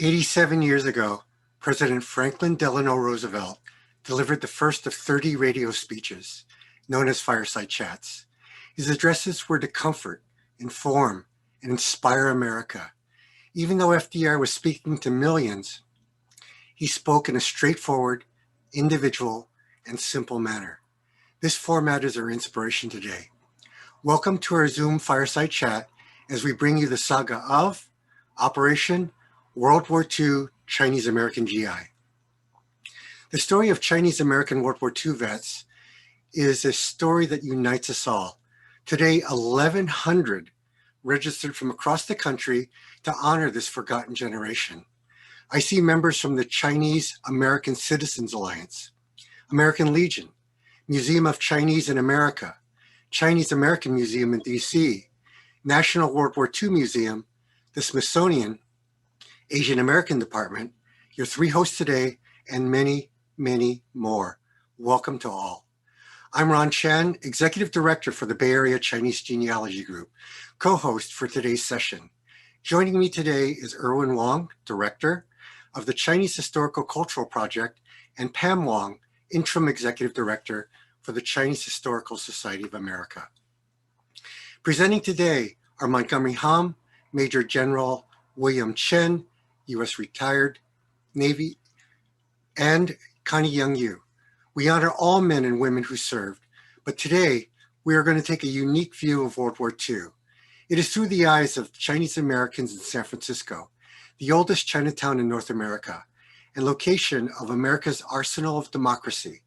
87 years ago, President Franklin Delano Roosevelt delivered the first of 30 radio speeches, known as fireside chats. His addresses were to comfort, inform, and inspire America. Even though FDR was speaking to millions, he spoke in a straightforward, individual, and simple manner. This format is our inspiration today. Welcome to our Zoom fireside chat as we bring you the saga of Operation World War II Chinese American GI. The story of Chinese American World War II vets is a story that unites us all. Today, 1,100 registered from across the country to honor this forgotten generation. I see members from the Chinese American Citizens Alliance, American Legion, Museum of Chinese in America, Chinese American Museum in DC, National World War II Museum, the Smithsonian, Asian American Department, your three hosts today, and many, many more. Welcome to all. I'm Ron Chen, Executive Director for the Bay Area Chinese Genealogy Group, co-host for today's session. Joining me today is Erwin Wong, Director of the Chinese Historical Cultural Project, and Pam Wong, Interim Executive Director for the Chinese Historical Society of America. Presenting today are Montgomery Hom, Major General William Chen, U.S. retired Navy, and Connie Young Yu. We honor all men and women who served, but today we are going to take a unique view of World War II. It is through the eyes of Chinese Americans in San Francisco, the oldest Chinatown in North America, and location of America's arsenal of democracy,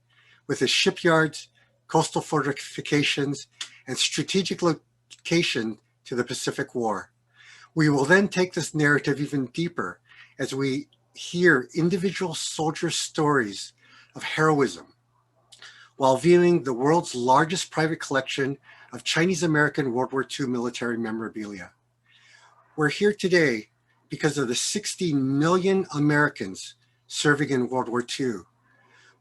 with its shipyards, coastal fortifications, and strategic location to the Pacific War. We will then take this narrative even deeper as we hear individual soldiers' stories of heroism while viewing the world's largest private collection of Chinese American World War II military memorabilia. We're here today because of the 60 million Americans serving in World War II,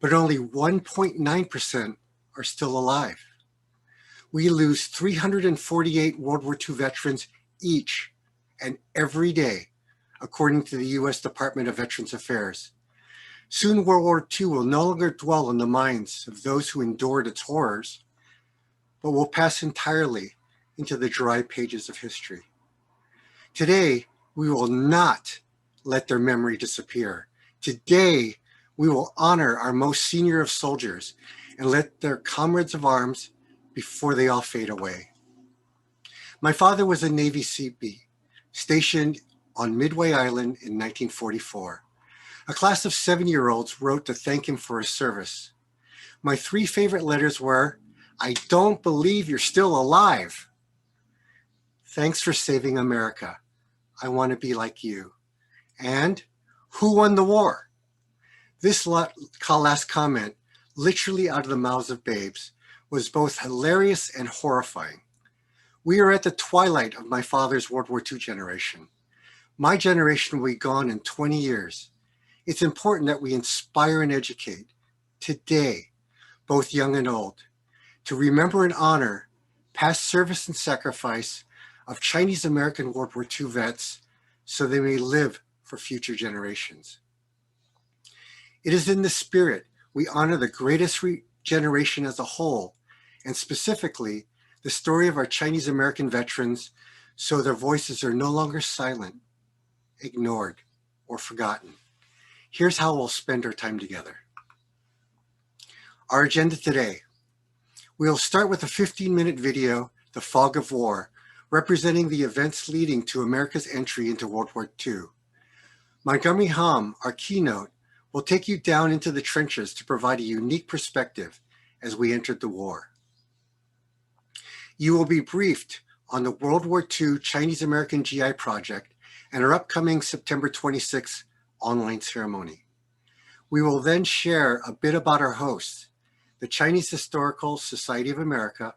but only 1.9% are still alive. We lose 348 World War II veterans each and every day, according to the U.S. Department of Veterans Affairs. Soon World War II will no longer dwell in the minds of those who endured its horrors, but will pass entirely into the dry pages of history. Today, we will not let their memory disappear. Today, we will honor our most senior of soldiers and let their comrades of arms before they all fade away. My father was a Navy CB, stationed on Midway Island in 1944. A class of 7-year-olds wrote to thank him for his service. My three favorite letters were, "I don't believe you're still alive. Thanks for saving America. I want to be like you." And "Who won the war?" This last comment, literally out of the mouths of babes, was both hilarious and horrifying. We are at the twilight of my father's World War II generation. My generation will be gone in 20 years. It's important that we inspire and educate today, both young and old, to remember and honor past service and sacrifice of Chinese American World War II vets so they may live for future generations. It is in this spirit we honor the greatest generation as a whole, and specifically the story of our Chinese American veterans, so their voices are no longer silent, ignored, or forgotten. Here's how we'll spend our time together. Our agenda today. We'll start with a 15-minute video, The Fog of War, representing the events leading to America's entry into World War II. Montgomery Hom, our keynote, will take you down into the trenches to provide a unique perspective as we entered the war. You will be briefed on the World War II Chinese American GI project and our upcoming September 26th online ceremony. We will then share a bit about our hosts, the Chinese Historical Society of America,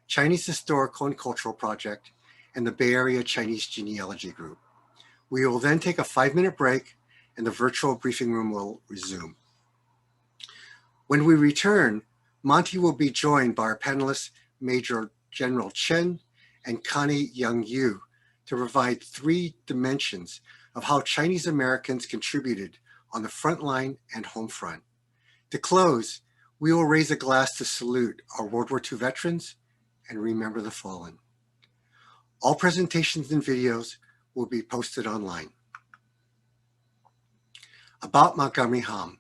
Chinese Historical and Cultural Project, and the Bay Area Chinese Genealogy Group. We will then take a 5-minute break and the virtual briefing room will resume. When we return, Monty will be joined by our panelists, Major General Chen and Connie Young Yu, to provide 3 dimensions of how Chinese Americans contributed on the front line and home front. To close, we will raise a glass to salute our World War II veterans and remember the fallen. All presentations and videos will be posted online. About Montgomery Hom.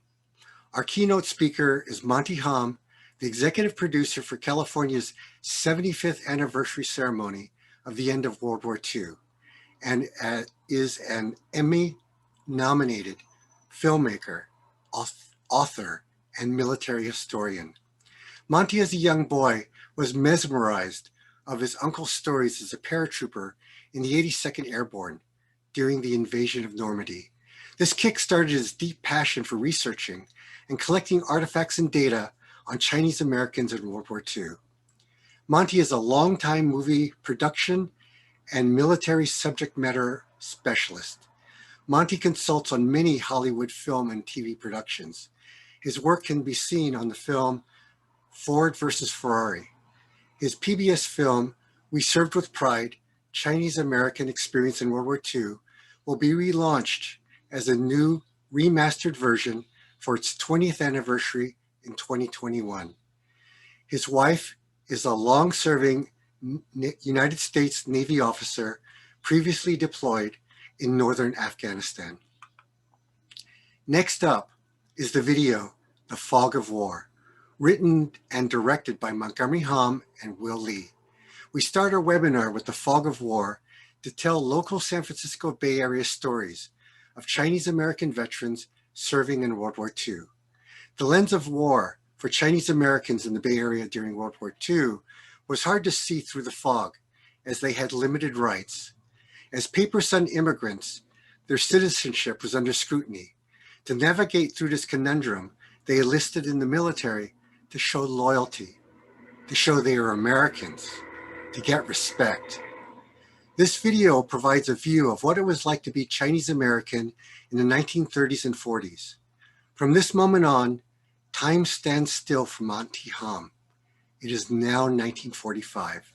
Our keynote speaker is Monty Hom, the executive producer for California's 75th anniversary ceremony of the end of World War II, and is an Emmy-nominated filmmaker, author, and military historian. Monty, as a young boy, was mesmerized of his uncle's stories as a paratrooper in the 82nd Airborne during the invasion of Normandy. This kick-started his deep passion for researching and collecting artifacts and data on Chinese Americans in World War II. Monty is a longtime movie production and military subject matter specialist. Monty consults on many Hollywood film and TV productions. His work can be seen on the film Ford versus Ferrari. His PBS film, We Served with Pride, Chinese American Experience in World War II, will be relaunched as a new remastered version for its 20th anniversary in 2021. His wife is a long-serving United States Navy officer previously deployed in northern Afghanistan. Next up is the video, The Fog of War, written and directed by Montgomery Hom and Will Lee. We start our webinar with The Fog of War to tell local San Francisco Bay Area stories of Chinese American veterans serving in World War II. The lens of war for Chinese Americans in the Bay Area during World War II was hard to see through the fog, as they had limited rights. As paper-son immigrants, their citizenship was under scrutiny. To navigate through this conundrum, they enlisted in the military to show loyalty, to show they are Americans, to get respect. This video provides a view of what it was like to be Chinese American in the 1930s and 40s. From this moment on, time stands still for Monty Hom. It is now 1945.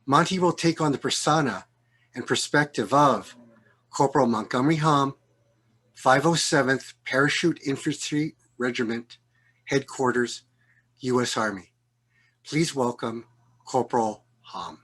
Monty will take on the persona and perspective of Corporal Montgomery Hom, 507th Parachute Infantry Regiment, Headquarters, U.S. Army. Please welcome Corporal Hom.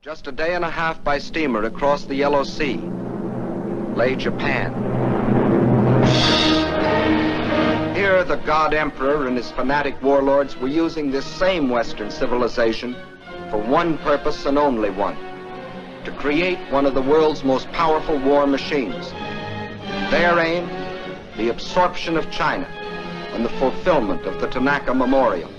Just a day and a half by steamer across the Yellow Sea lay Japan. Here here, the God Emperor and his fanatic warlords were using this same Western civilization for one purpose and only one: to create one of the world's most powerful war machines. Their aim, the absorption of China and the fulfillment of the Tanaka Memorial.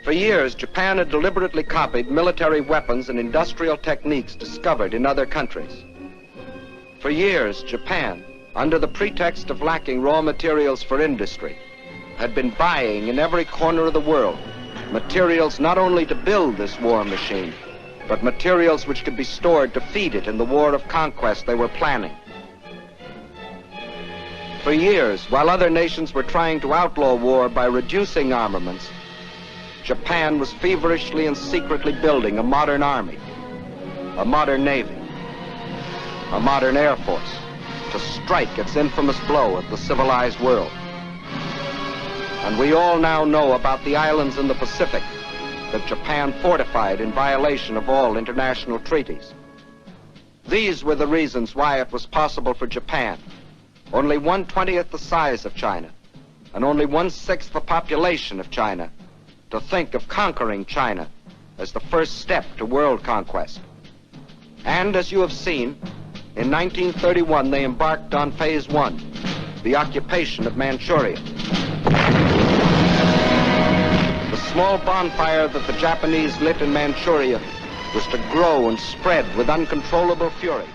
For years, Japan had deliberately copied military weapons and industrial techniques discovered in other countries. For years, Japan, under the pretext of lacking raw materials for industry, had been buying in every corner of the world materials not only to build this war machine, but materials which could be stored to feed it in the war of conquest they were planning. For years, while other nations were trying to outlaw war by reducing armaments, Japan was feverishly and secretly building a modern army, a modern navy, a modern air force to strike its infamous blow at the civilized world. And we all now know about the islands in the Pacific that Japan fortified in violation of all international treaties. These were the reasons why it was possible for Japan, only 1/20th the size of China and only 1/6 the population of China, to think of conquering China as the first step to world conquest. And as you have seen, in 1931 they embarked on phase one, the occupation of Manchuria. The small bonfire that the Japanese lit in Manchuria was to grow and spread with uncontrollable fury.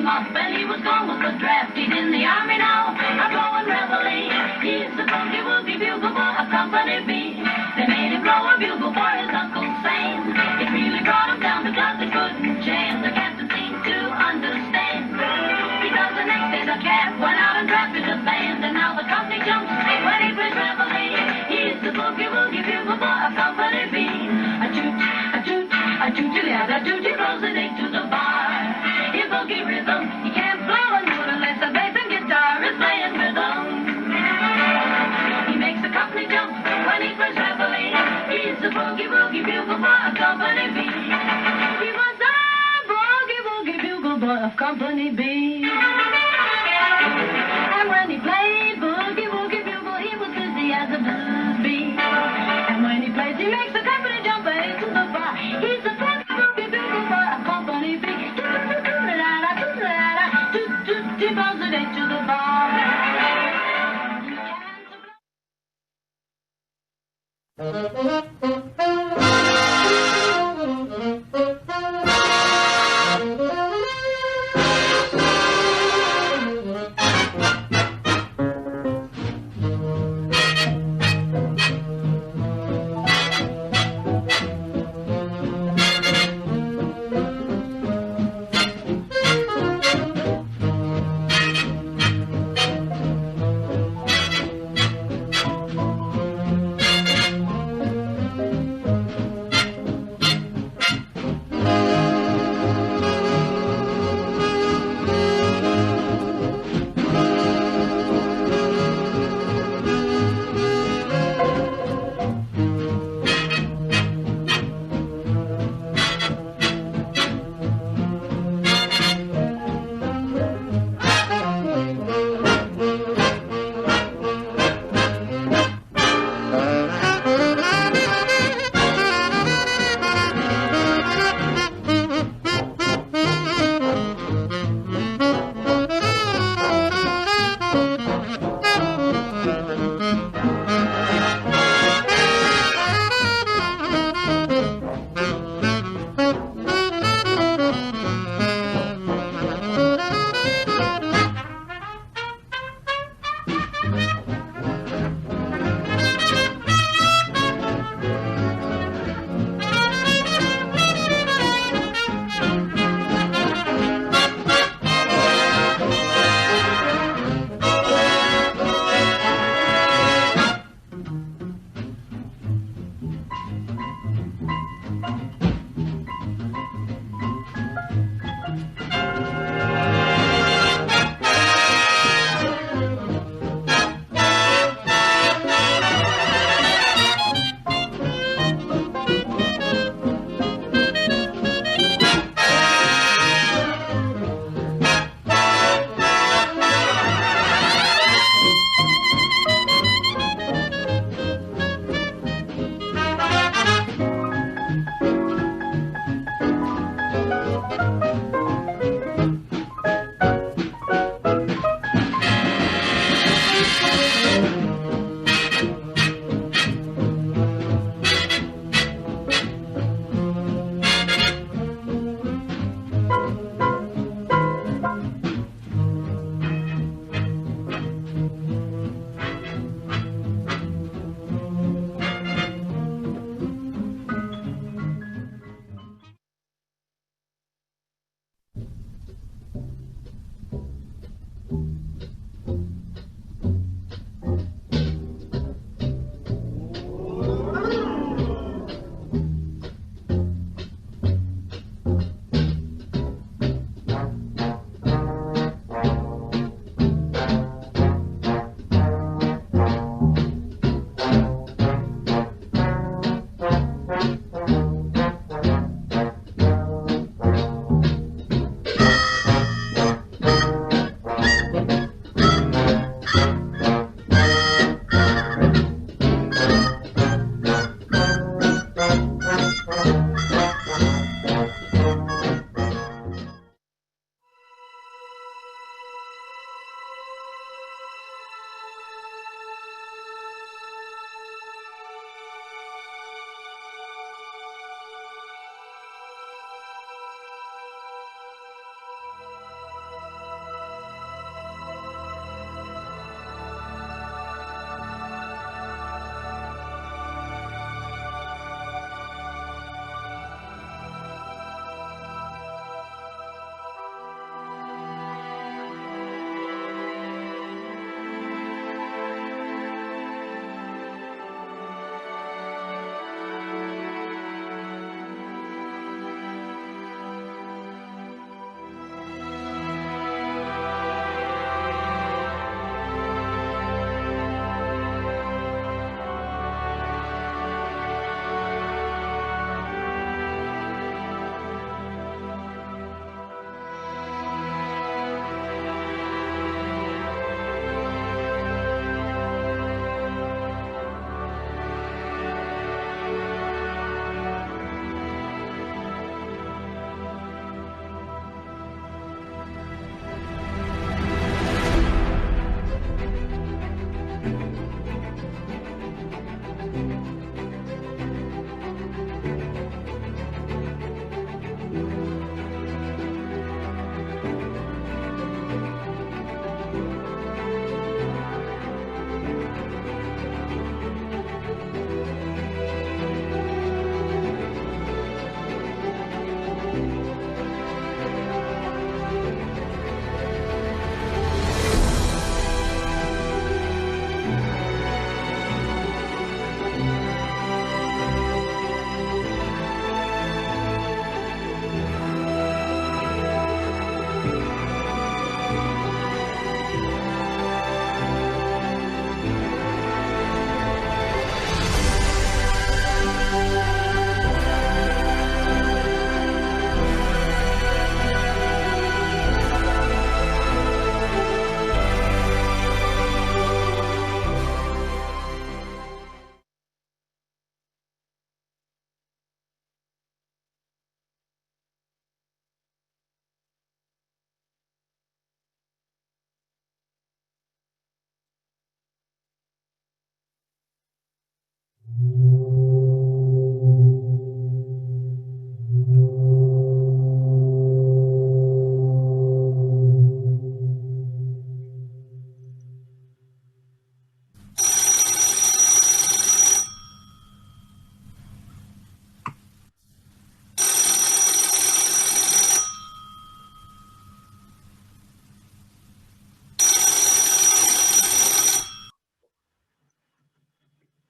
him off, and he was gone with the draft. He's in the army now, a blowing reveille. He's the boogie woogie bugle boy of Company B. They made him blow a bugle for his Uncle Sam. It really brought him down because they couldn't jam. The captain seemed to understand. Because the next day the cap went out and drafted the band, and now the company jumps when he plays reveille. He's the boogie woogie bugle boy of Company B. A toot, a toot, a toot-a-toot, a toot, he blows the day to the bar. His boogie rhythm, he can't blow a note unless the bass and guitar is playing rhythm. He makes the company jump when he plays reveille. He's the boogie woogie bugle boy of Company B. He was the boogie woogie bugle boy of Company B. And when he played boogie woogie bugle, he was busy as a blues bee. And when he plays, he makes the company jump into the bar. He's the boogie woogie bugle boy of Company B. He blows it into the bar.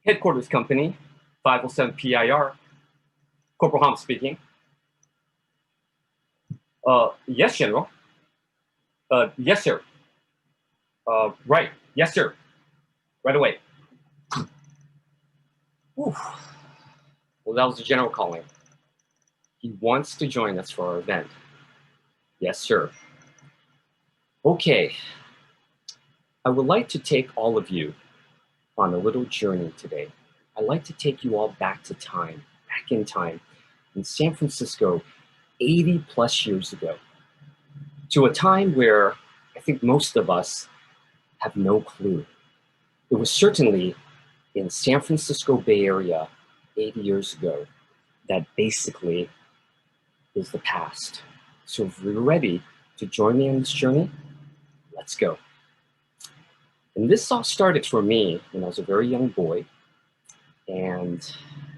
Headquarters Company, 507 PIR. Corporal Hom speaking. Yes, General. Yes, sir. Right. Yes, sir. Right away. Whew. Well, that was the General calling. He wants to join us for our event. Yes, sir. Okay. I would like to take all of you on a little journey today. I'd like to take you all back to time, back in time, in San Francisco, 80 plus years ago, to a time where I think most of us have no clue. It was certainly in San Francisco Bay Area 80 years ago that basically is the past. So if you're ready to join me on this journey, let's go. And this all started for me when I was a very young boy, and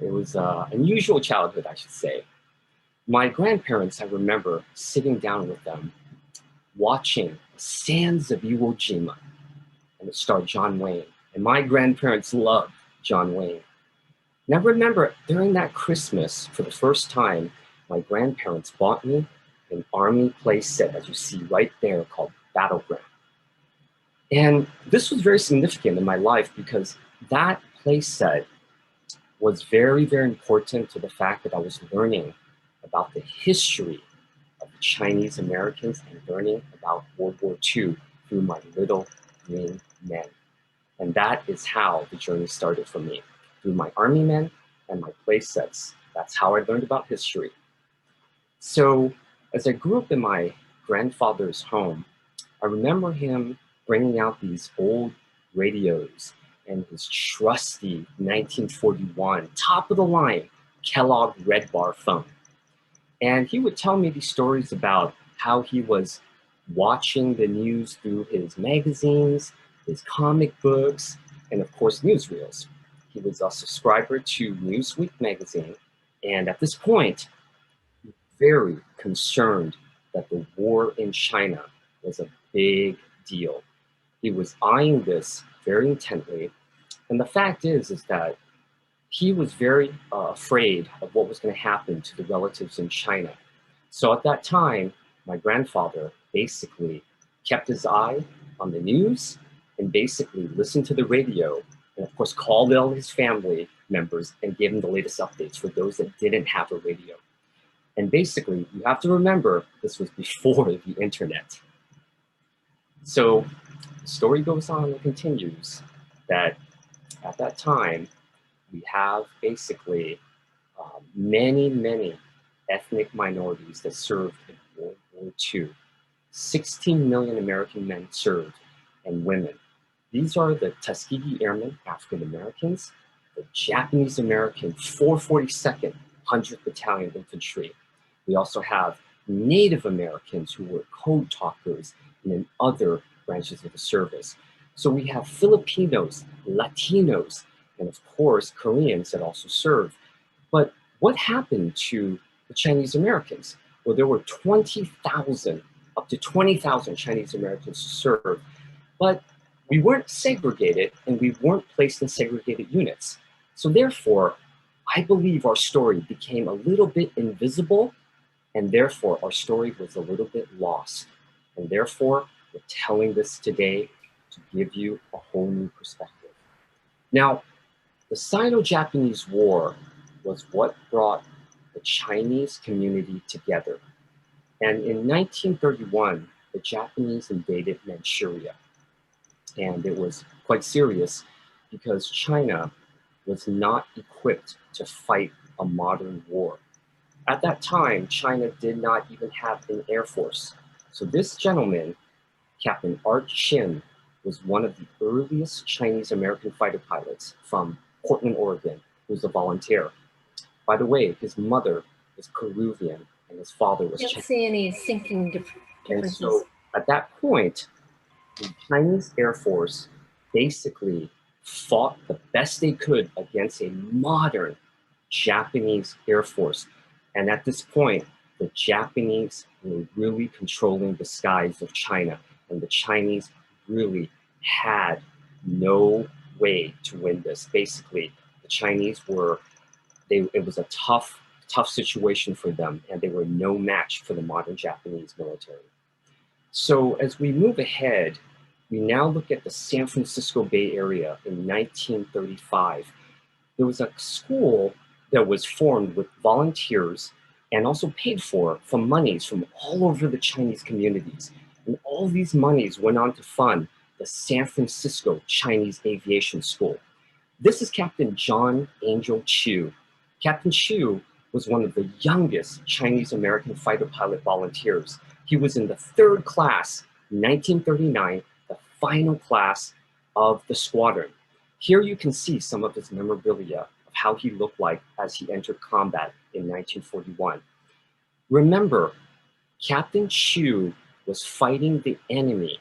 it was an unusual childhood, I should say. My grandparents, I remember sitting down with them, watching The Sands of Iwo Jima, and it starred John Wayne. And my grandparents loved John Wayne. And I remember during that Christmas, for the first time, my grandparents bought me an Army play set, as you see right there, called Battleground. And this was very significant in my life because that play set was very, very important to the fact that I was learning about the history of the Chinese Americans and learning about World War II through my little green men. And that is how the journey started for me, through my Army men and my play sets. That's how I learned about history. So as I grew up in my grandfather's home, I remember him bringing out these old radios and his trusty 1941 top of the line Kellogg Red Bar phone. And he would tell me these stories about how he was watching the news through his magazines, his comic books, and of course newsreels. He was a subscriber to Newsweek magazine, and at this point, very concerned that the war in China was a big deal. He was eyeing this very intently, and the fact is that he was very afraid of what was going to happen to the relatives in China. So at that time, my grandfather basically kept his eye on the news and basically listened to the radio, and of course called all his family members and gave them the latest updates for those that didn't have a radio. And basically, you have to remember, this was before the internet. So the story goes on and continues that at that time, we have basically many, many ethnic minorities that served in World War II. 16 million American men served and women. These are the Tuskegee Airmen, African Americans, the Japanese American 442nd 100th Battalion Infantry. We also have Native Americans who were code talkers and in other branches of the service. So we have Filipinos, Latinos, and of course, Koreans that also served. But what happened to the Chinese Americans? Well, there were 20,000, up to 20,000 Chinese Americans to serve, but we weren't segregated and we weren't placed in segregated units. So therefore, I believe our story became a little bit invisible, and therefore our story was a little bit lost. And therefore, we're telling this today to give you a whole new perspective. Now, the Sino-Japanese War was what brought the Chinese community together. And in 1931, the Japanese invaded Manchuria. And it was quite serious because China was not equipped to fight a modern war. At that time, China did not even have an air force. So this gentleman, Captain Art Chin, was one of the earliest Chinese American fighter pilots from Portland, Oregon, who was a volunteer. By the way, his mother was Peruvian and his father was I don't Chinese. see any sinking And differences. so at that point, the Chinese Air Force basically fought the best they could against a modern Japanese Air Force. And at this point, the Japanese were really controlling the skies of China, and the Chinese really had no way to win this. Basically, the Chinese were, it was a tough situation for them, and they were no match for the modern Japanese military. So as we move ahead, we now look at the San Francisco Bay Area in 1935. There was a school that was formed with volunteers and also paid for from monies from all over the Chinese communities. And all these monies went on to fund the San Francisco Chinese Aviation School. This is Captain John Angel Chu. Captain Chu was one of the youngest Chinese American fighter pilot volunteers. He was in the 3rd class, 1939, the final class of the squadron. Here you can see some of his memorabilia of how he looked like as he entered combat in 1941. Remember, Captain Chu was fighting the enemy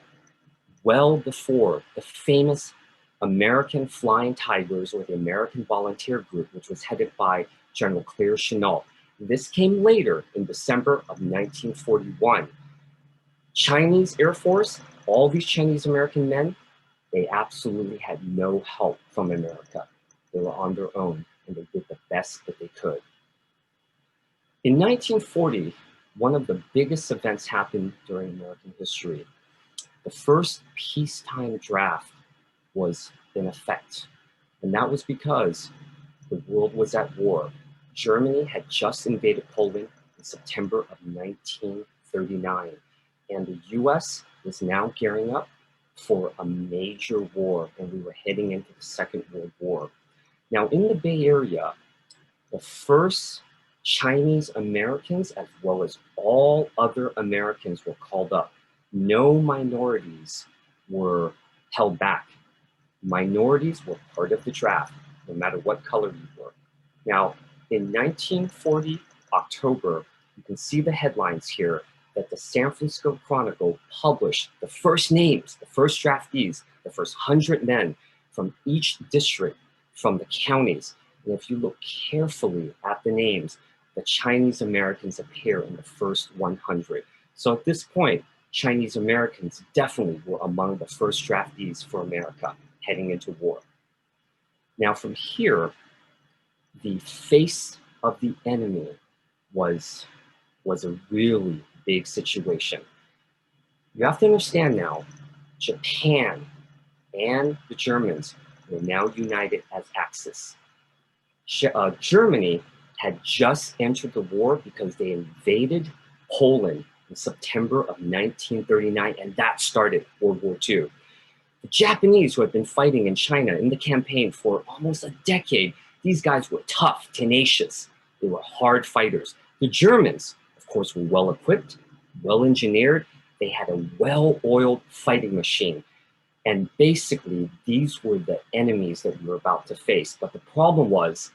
well before the famous American Flying Tigers, or the American Volunteer Group, which was headed by General Claire Chennault. This came later in December of 1941. Chinese Air Force, all these Chinese American men, they absolutely had no help from America. They were on their own, and they did the best that they could. In 1940, one of the biggest events happened during American history. The first peacetime draft was in effect, and that was because the world was at war. Germany had just invaded Poland in September of 1939, and the US was now gearing up for a major war, and we were heading into the Second World War. Now, in the Bay Area, the first Chinese Americans, as well as all other Americans, were called up. No minorities were held back. Minorities were part of the draft, no matter what color you were. Now, in 1940, October, you can see the headlines here that the San Francisco Chronicle published the first names, the first draftees, the first 100 men from each district, from the counties. And if you look carefully at the names, the Chinese Americans appear in the first 100. So at this point, Chinese Americans definitely were among the first draftees for America heading into war. Now from here, the face of the enemy was a really big situation. You have to understand now, Japan and the Germans were now united as Axis. Germany had just entered the war because they invaded Poland in September of 1939, and that started World War II. The Japanese, who had been fighting in China in the campaign for almost a decade, these guys were tough, tenacious. They were hard fighters. The Germans, of course, were well-equipped, well-engineered. They had a well-oiled fighting machine. And basically, these were the enemies that we were about to face. But the problem was,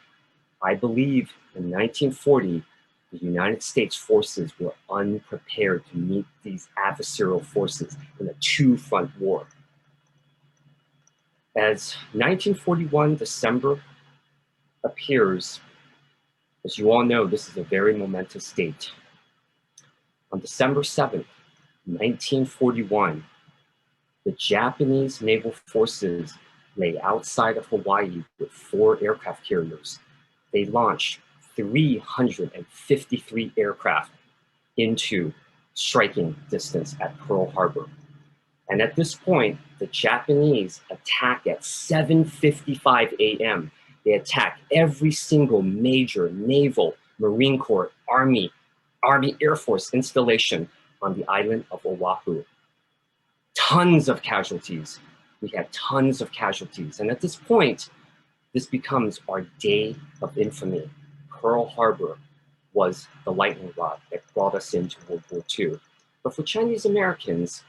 I believe in 1940, the United States forces were unprepared to meet these adversarial forces in a two-front war. As 1941 December appears, as you all know, this is a very momentous date. On December 7th, 1941, the Japanese naval forces lay outside of Hawaii with 4 aircraft carriers. They launched 353 aircraft into striking distance at Pearl Harbor. And at this point, the Japanese attack at 7:55 a.m. They attack every single major naval, Marine Corps, Army Air Force installation on the island of Oahu. Tons of casualties. We had tons of casualties. And at this point, this becomes our day of infamy. Pearl Harbor was the lightning rod that brought us into World War II. But for Chinese Americans,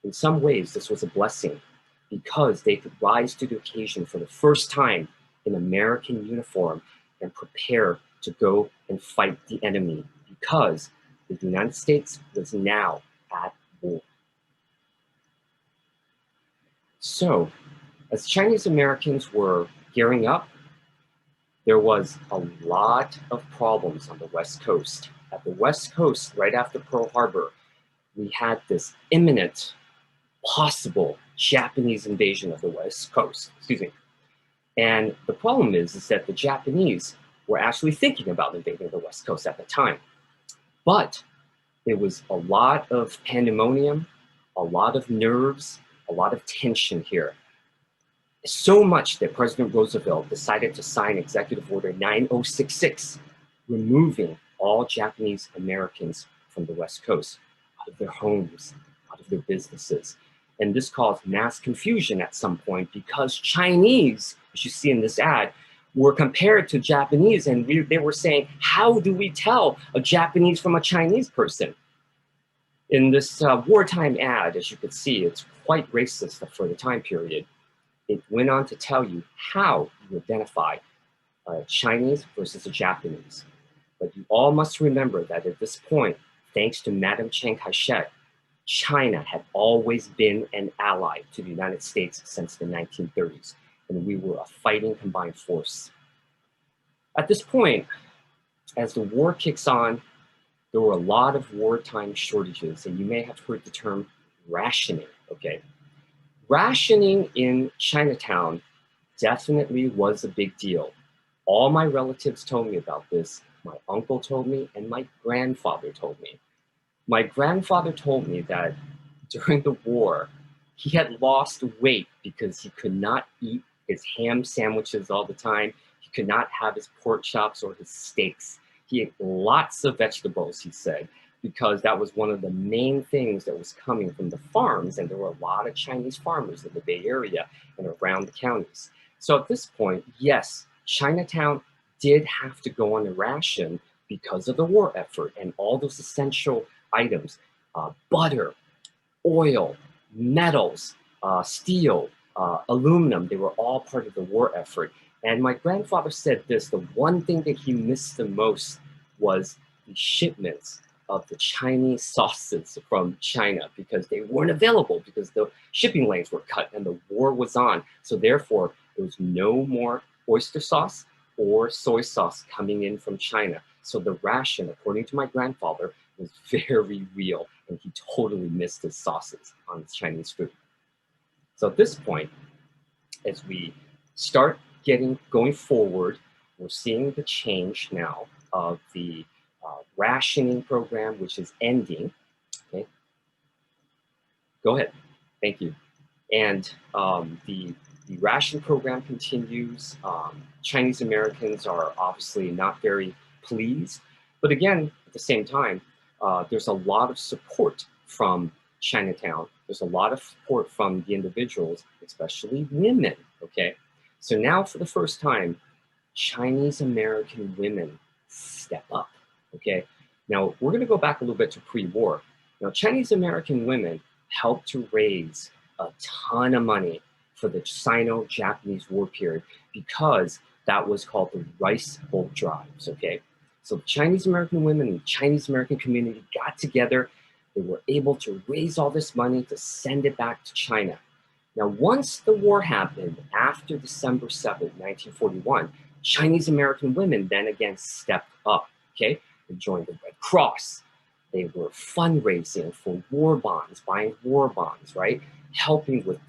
in some ways, this was a blessing because they could rise to the occasion for the first time in American uniform and prepare to go and fight the enemy because the United States was now at war. So, as Chinese Americans were gearing up, there was a lot of problems on the West Coast. At the West Coast, right after Pearl Harbor, we had this imminent, possible Japanese invasion of the West Coast, And the problem is that the Japanese were actually thinking about invading the West Coast at the time. But there was a lot of pandemonium, a lot of nerves, a lot of tension here. So much that President Roosevelt decided to sign Executive Order 9066, removing all Japanese Americans from the West Coast, out of their homes, out of their businesses. And this caused mass confusion at some point because Chinese, as you see in this ad, were compared to Japanese, and they were saying, how do we tell a Japanese from a Chinese person? In this wartime ad, as you could see, it's quite racist for the time period. It went on to tell you how you identify a Chinese versus a Japanese. But you all must remember that at this point, thanks to Madam Chiang Kai-shek, China had always been an ally to the United States since the 1930s, and we were a fighting combined force. At this point, as the war kicks on, there were a lot of wartime shortages, and you may have heard the term rationing, okay? Rationing in Chinatown definitely was a big deal. All my relatives told me about this. My uncle told me, and my grandfather told me. My grandfather told me that during the war, he had lost weight because he could not eat his ham sandwiches all the time. He could not have his pork chops or his steaks. He ate lots of vegetables, he said, because that was one of the main things that was coming from the farms, and there were a lot of Chinese farmers in the Bay Area and around the counties. So at this point, yes, Chinatown did have to go on a ration because of the war effort and all those essential items, butter, oil, metals, steel, aluminum, they were all part of the war effort. And my grandfather said this, the one thing that he missed the most was the shipments of the Chinese sauces from China, because they weren't available because the shipping lanes were cut and the war was on. So therefore, there was no more oyster sauce or soy sauce coming in from China. So the ration, according to my grandfather, was very real, and he totally missed his sauces on Chinese food. So at this point, as we start going forward, we're seeing the change now of the rationing program, which is ending. Okay, go ahead. Thank you. And the ration program continues. Chinese Americans are obviously not very pleased, but again, at the same time, there's a lot of support from Chinatown. There's a lot of support from the individuals, especially women. Okay, so now for the first time, Chinese American women step up. Okay, now we're going to go back a little bit to pre-war. Now, Chinese American women helped to raise a ton of money for the Sino-Japanese war period because that was called the Rice Bowl Drives. Okay, so the Chinese American women and the Chinese American community got together. They were able to raise all this money to send it back to China. Now, once the war happened after December 7th, 1941, Chinese American women then again stepped up. Okay, they joined the Red Cross. They were fundraising for war bonds, buying war bonds, right? Helping with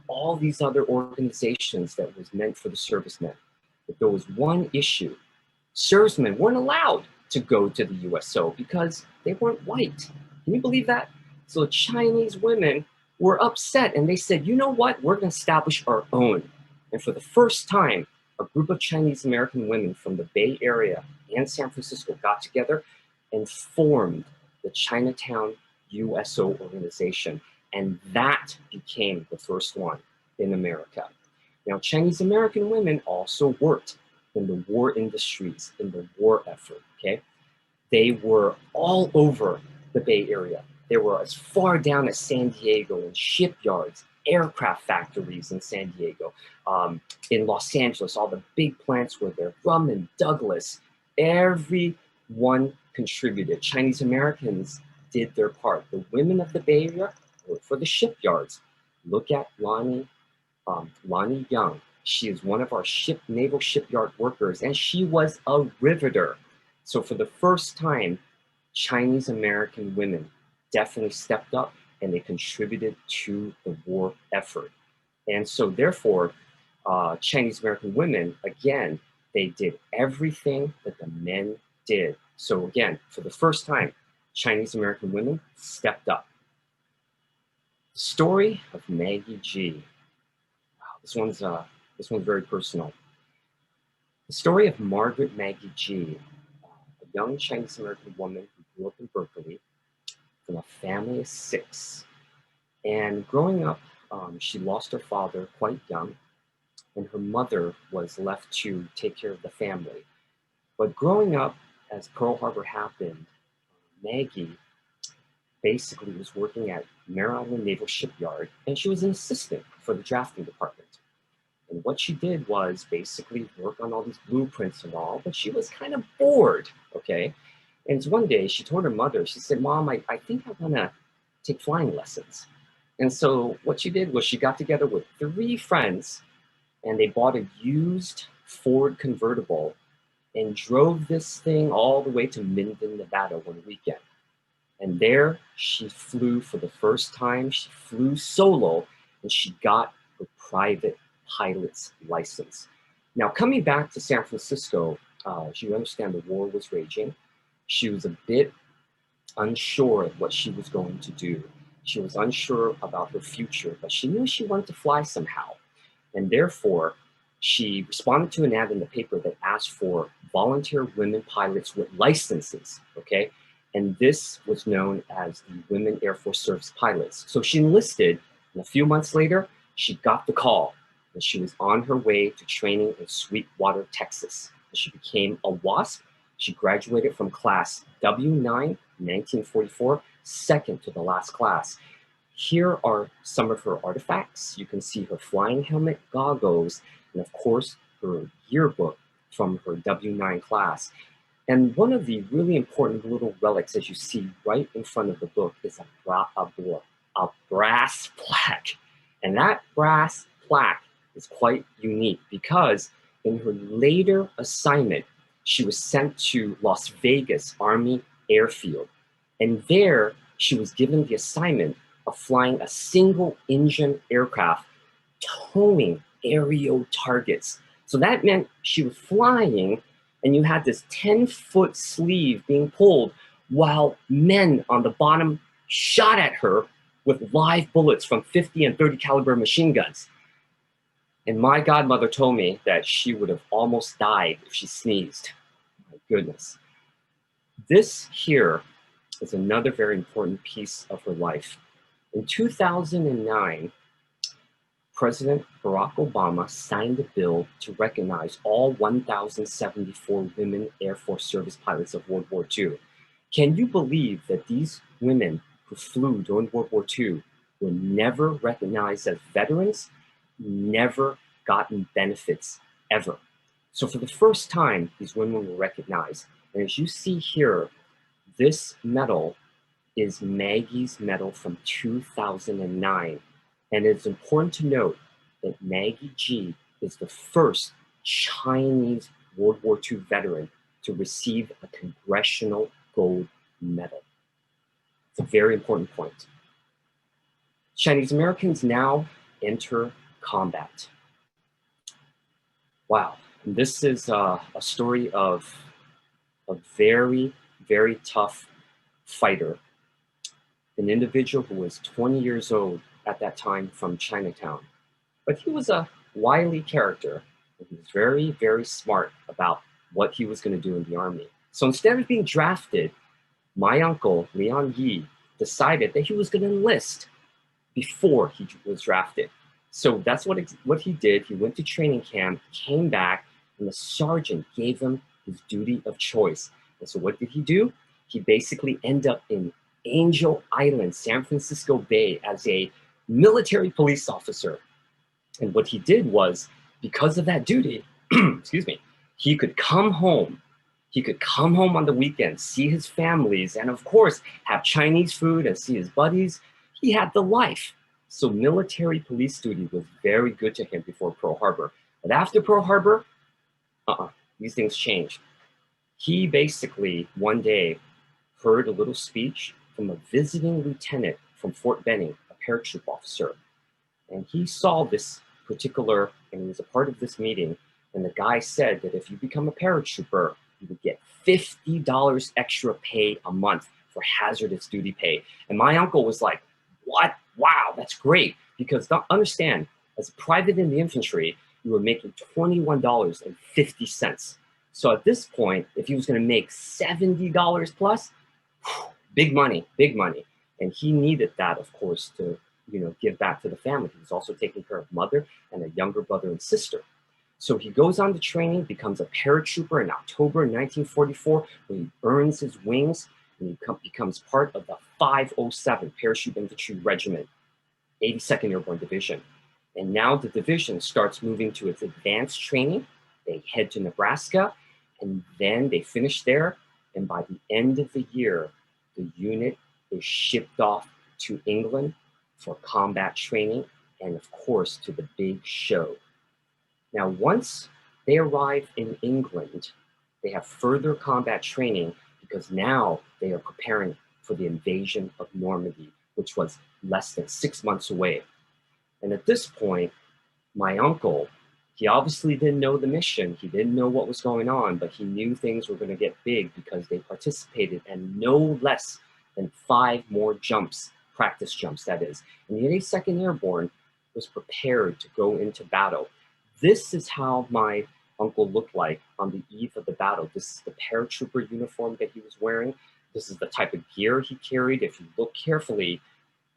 all these other organizations that was meant for the servicemen. But there was one issue. Servicemen weren't allowed to go to the USO because they weren't white. Can you believe that? So Chinese women were upset, and they said, you know what? We're going to establish our own. And for the first time, a group of Chinese American women from the Bay Area and San Francisco got together and formed the Chinatown USO organization. And that became the first one in America. Now, Chinese American women also worked in the war industries, in the war effort, okay? They were all over the Bay Area. They were as far down as San Diego, in shipyards, aircraft factories in San Diego, in Los Angeles, all the big plants were there, Grumman, Douglas, everyone contributed. Chinese Americans did their part. The women of the Bay Area worked for the shipyards. Look at Connie Young. She is one of our naval shipyard workers, and she was a riveter. So for the first time, Chinese American women definitely stepped up and they contributed to the war effort. And so therefore, Chinese American women, again, they did everything that the men did. So again, for the first time, Chinese American women stepped up. The story of Maggie G. Wow, this one's very personal. The story of Margaret Maggie G., a young Chinese American woman who grew up in Berkeley from a family of 6. And growing up, she lost her father quite young, and her mother was left to take care of the family. But growing up, as Pearl Harbor happened, Maggie basically was working at Maryland Naval Shipyard, and she was an assistant for the drafting department. And what she did was basically work on all these blueprints and all, but she was kind of bored, okay? And so one day she told her mother, she said, "Mom, I think I wanna take flying lessons." And so what she did was she got together with 3 friends, and they bought a used Ford convertible and drove this thing all the way to Minden, Nevada one weekend. And there she flew for the first time. She flew solo, and she got her private pilot's license. Now, coming back to San Francisco, as you understand, the war was raging. She was a bit unsure of what she was going to do. She was unsure about her future, but she knew she wanted to fly somehow. And therefore, she responded to an ad in the paper that asked for volunteer women pilots with licenses, okay? And this was known as the Women Air Force Service Pilots. So she enlisted, and a few months later, she got the call, and she was on her way to training in Sweetwater, Texas. And she became a WASP. She graduated from class W9 in 1944, second to the last class. Here are some of her artifacts. You can see her flying helmet, goggles, and of course, her yearbook from her W9 class. And one of the really important little relics, as you see right in front of the book, is a brass plaque. And that brass plaque is quite unique because in her later assignment, she was sent to Las Vegas Army Airfield. And there, she was given the assignment of flying a single-engine aircraft towing aerial targets. So that meant she was flying, and you had this 10-foot sleeve being pulled while men on the bottom shot at her with live bullets from 50 and 30 caliber machine guns. And my godmother told me that she would have almost died if she sneezed. My goodness. This here is another very important piece of her life. In 2009, President Barack Obama signed a bill to recognize all 1,074 women Air Force service pilots of World War II. Can you believe that these women who flew during World War II were never recognized as veterans, never gotten benefits ever? So for the first time, these women were recognized. And as you see here, this medal is Maggie's medal from 2009. And it's important to note that Maggie G is the first Chinese World War II veteran to receive a Congressional Gold Medal. It's a very important point. Chinese Americans now enter combat. Wow, and this is a story of a very, very tough fighter, an individual who was 20 years old at that time from Chinatown. But he was a wily character, and he was very, very smart about what he was going to do in the Army. So instead of being drafted, my uncle, Leon Yi, decided that he was going to enlist before he was drafted. So that's what he did. He went to training camp, came back, and the sergeant gave him his duty of choice. And so what did he do? He basically ended up in Angel Island, San Francisco Bay, as a military police officer. And what he did was, because of that duty, excuse me, he could come home. He could come home on the weekends, see his families, and of course, have Chinese food and see his buddies. He had the life. So military police duty was very good to him before Pearl Harbor. But after Pearl Harbor, these things changed. He basically, one day, heard a little speech from a visiting lieutenant from Fort Benning, a paratroop officer. And he saw this particular and he was a part of this meeting, and the guy said that if you become a paratrooper, you would get $50 extra pay a month for hazardous duty pay. And my uncle was like, what? Wow, that's great. Because understand, as a private in the infantry, you were making $21.50. So at this point, if he was going to make $70 plus, big money, big money. And he needed that, of course, to give back to the family. He was also taking care of mother and a younger brother and sister. So he goes on to training, becomes a paratrooper in October 1944, where he earns his wings and he becomes part of the 507 Parachute Infantry Regiment, 82nd Airborne Division. And now the division starts moving to its advanced training. They head to Nebraska, and then they finish there. And by the end of the year, the unit is shipped off to England for combat training and, of course, to the big show. Now, once they arrive in England, they have further combat training because now they are preparing for the invasion of Normandy, which was less than 6 months away. And at this point, my uncle, he obviously didn't know the mission. He didn't know what was going on, but he knew things were going to get big because they participated in no less than 5 more jumps, practice jumps, that is. And the 82nd Airborne was prepared to go into battle. This is how my uncle looked like on the eve of the battle. This is the paratrooper uniform that he was wearing. This is the type of gear he carried. If you look carefully,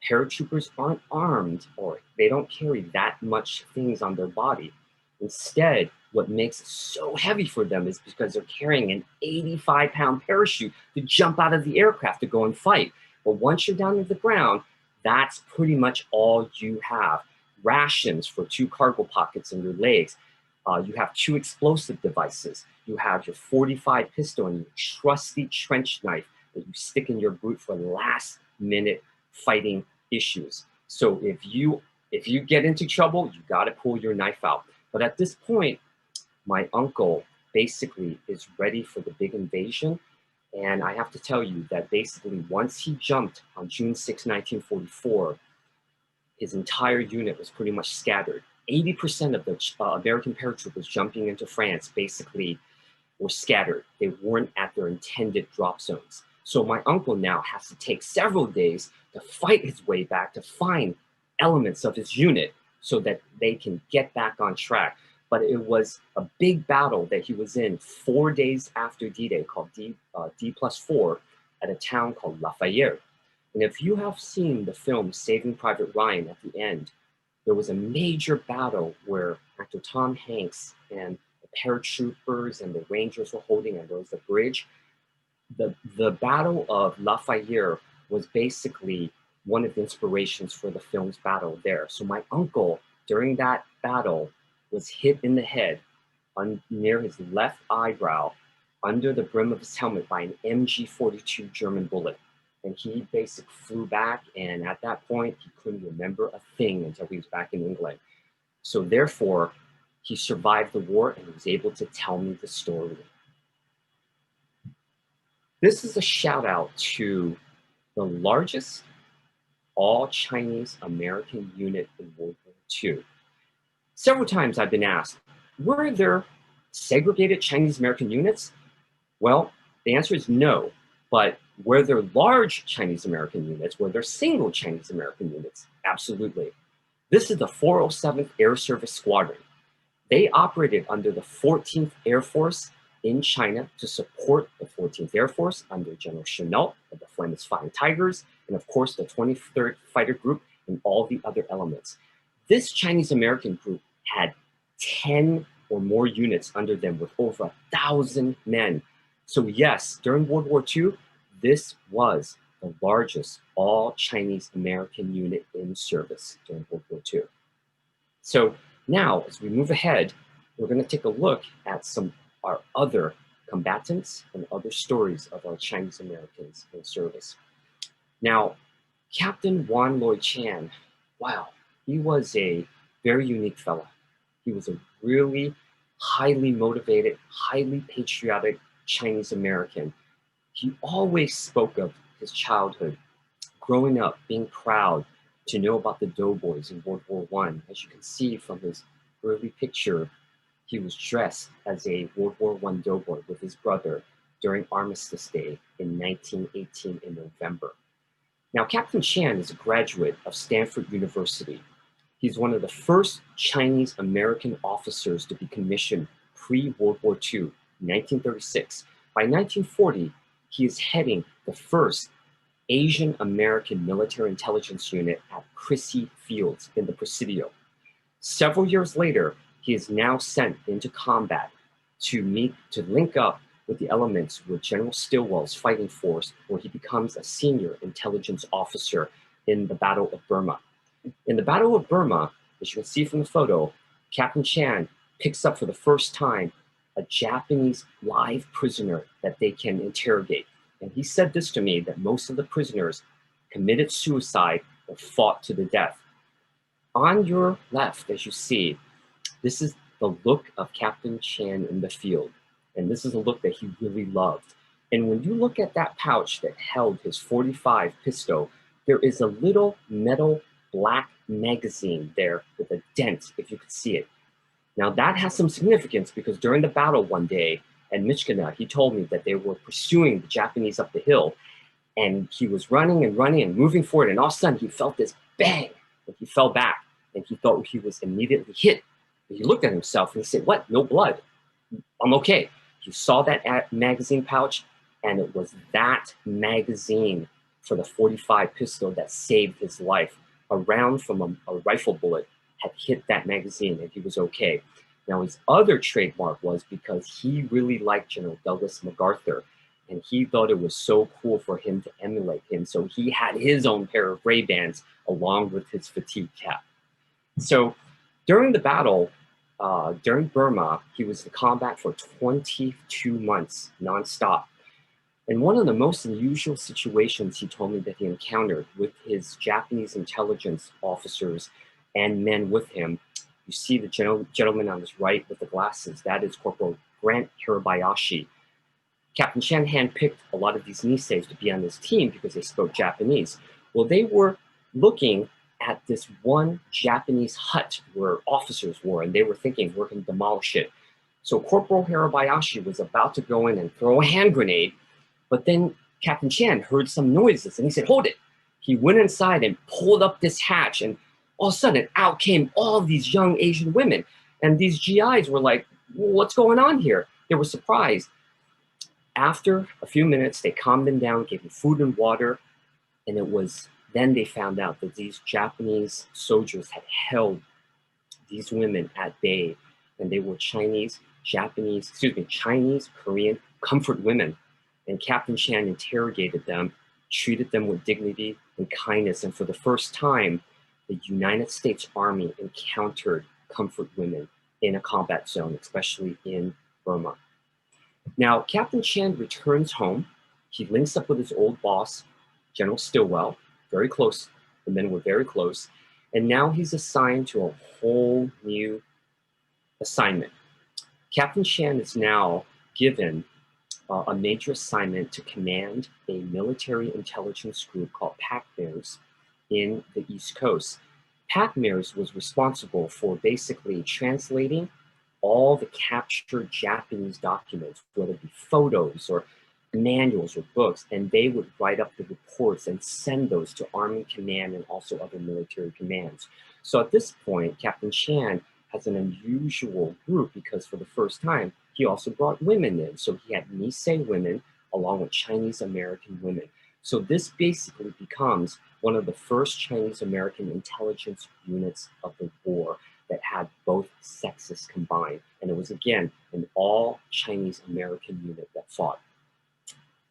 paratroopers aren't armed, or they don't carry that much things on their body. Instead, what makes it so heavy for them is because they're carrying an 85-pound parachute to jump out of the aircraft to go and fight. But once you're down to the ground, that's pretty much all you have. Rations for 2 cargo pockets in your legs. You have 2 explosive devices. You have your .45 pistol and your trusty trench knife that you stick in your boot for last-minute fighting issues. So if you get into trouble, you got to pull your knife out. But at this point, my uncle basically is ready for the big invasion. And I have to tell you that basically once he jumped on June 6, 1944, his entire unit was pretty much scattered. 80% of the American paratroopers jumping into France basically were scattered. They weren't at their intended drop zones. So my uncle now has to take several days to fight his way back to find elements of his unit so that they can get back on track. But it was a big battle that he was in 4 days after D-Day, called D+4, at a town called Lafayette. And if you have seen the film Saving Private Ryan, at the end, there was a major battle where Actor Tom Hanks and the paratroopers and the Rangers were holding, and there was a bridge. The Battle of Lafayette was basically one of the inspirations for the film's battle there. So my uncle, during that battle, was hit in the head near his left eyebrow, under the brim of his helmet, by an MG-42 German bullet. And he basically flew back, and at that point, he couldn't remember a thing until he was back in England. So therefore, he survived the war and was able to tell me the story. This is a shout out to the largest all Chinese American unit in World War II. Several times I've been asked, were there segregated Chinese American units? Well, the answer is no, but were there large Chinese American units? Were there single Chinese American units? Absolutely. This is the 407th Air Service Squadron. They operated under the 14th Air Force in China to support the 14th Air Force under General Keynote of the Famous Flying Tigers, and of course the 23rd Fighter Group and all the other elements. This Chinese American group had 10 or more units under them with over 1,000 men. So yes, during World War II, this was the largest all Chinese American unit in service during World War II. So now, as we move ahead, we're going to take a look at some our other combatants and other stories of our Chinese Americans in service. Now, Captain Wan Loi Chan, wow, he was a very unique fella. He was a really highly motivated, highly patriotic Chinese American. He always spoke of his childhood, growing up, being proud to know about the doughboys in World War I. As you can see from his early picture, he was dressed as a World War I doughboy with his brother during Armistice Day in 1918 in November. Now, Captain Chan is a graduate of Stanford University. He's one of the first Chinese American officers to be commissioned pre-World War II, 1936. By 1940, he is heading the first Asian American military intelligence unit at Crissy Fields in the Presidio. Several years later, he is now sent into combat to link up with the elements with General Stilwell's fighting force, where he becomes a senior intelligence officer in the Battle of Burma. In the Battle of Burma, as you can see from the photo, Captain Chan picks up for the first time a Japanese live prisoner that they can interrogate. And he said this to me, that most of the prisoners committed suicide or fought to the death. On your left, as you see, this is the look of Captain Chan in the field. And this is a look that he really loved. And when you look at that pouch that held his .45 pistol, there is a little metal black magazine there with a dent, if you could see it. Now that has some significance because during the battle one day at Michigana, he told me that they were pursuing the Japanese up the hill, and he was running and running and moving forward, and all of a sudden he felt this bang, and he fell back, and he thought he was immediately hit. He looked at himself and he said, "What? No blood. I'm okay." He saw that magazine pouch, and it was that magazine for the .45 pistol that saved his life. A round from a rifle bullet had hit that magazine, and he was okay. Now, his other trademark was because he really liked General Douglas MacArthur, and he thought it was so cool for him to emulate him. So he had his own pair of Ray-Bans along with his fatigue cap. So during the battle, during Burma, he was in combat for 22 months nonstop. And one of the most unusual situations he told me that he encountered with his Japanese intelligence officers and men with him, you see the gentleman on his right with the glasses, that is Corporal Grant Hirabayashi. Captain Chan handpicked a lot of these Niseis to be on his team because they spoke Japanese. Well, they were looking at this one Japanese hut where officers were, and they were thinking, we're going to demolish it. So Corporal Hirabayashi was about to go in and throw a hand grenade, but then Captain Chan heard some noises, and he said, "Hold it." He went inside and pulled up this hatch, and all of a sudden, out came all these young Asian women. And these GIs were like, "What's going on here?" They were surprised. After a few minutes, they calmed them down, gave them food and water, and it was then they found out that these Japanese soldiers had held these women at bay, and they were Chinese, Korean comfort women. And Captain Chan interrogated them, treated them with dignity and kindness, and for the first time, the United States Army encountered comfort women in a combat zone, especially in Burma. Now, Captain Chan returns home. He links up with his old boss, General Stilwell, very close. The men were very close. And now he's assigned to a whole new assignment. Captain Chan is now given a major assignment to command a military intelligence group called PACMIRS in the East Coast. PACMIRS was responsible for basically translating all the captured Japanese documents, whether it be photos or manuals or books, and they would write up the reports and send those to Army Command and also other military commands. So at this point, Captain Chan has an unusual group because for the first time, he also brought women in. So he had Nisei women along with Chinese American women. So this basically becomes one of the first Chinese American intelligence units of the war that had both sexes combined. And it was, again, an all Chinese American unit that fought.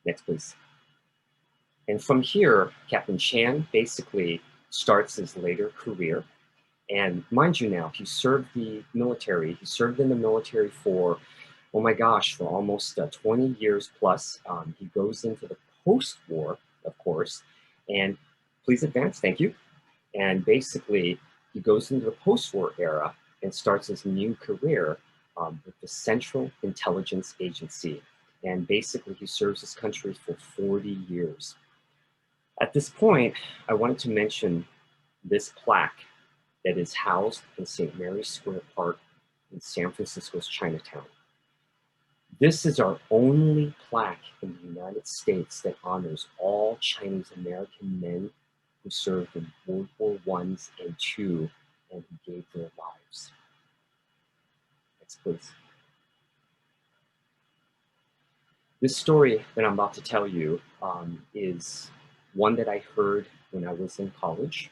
Next, please. And from here, Captain Chan basically starts his later career. And mind you now, he served the military. He served in the military for, oh my gosh, for almost 20 years plus. He goes into the post-war, of course, and please advance, thank you. And basically, he goes into the post-war era and starts his new career with the Central Intelligence Agency. And basically, he serves his country for 40 years. At this point, I wanted to mention this plaque that is housed in St. Mary's Square Park in San Francisco's Chinatown. This is our only plaque in the United States that honors all Chinese American men who served in World War I and II and who gave their lives. Next, please. This story that I'm about to tell you is one that I heard when I was in college.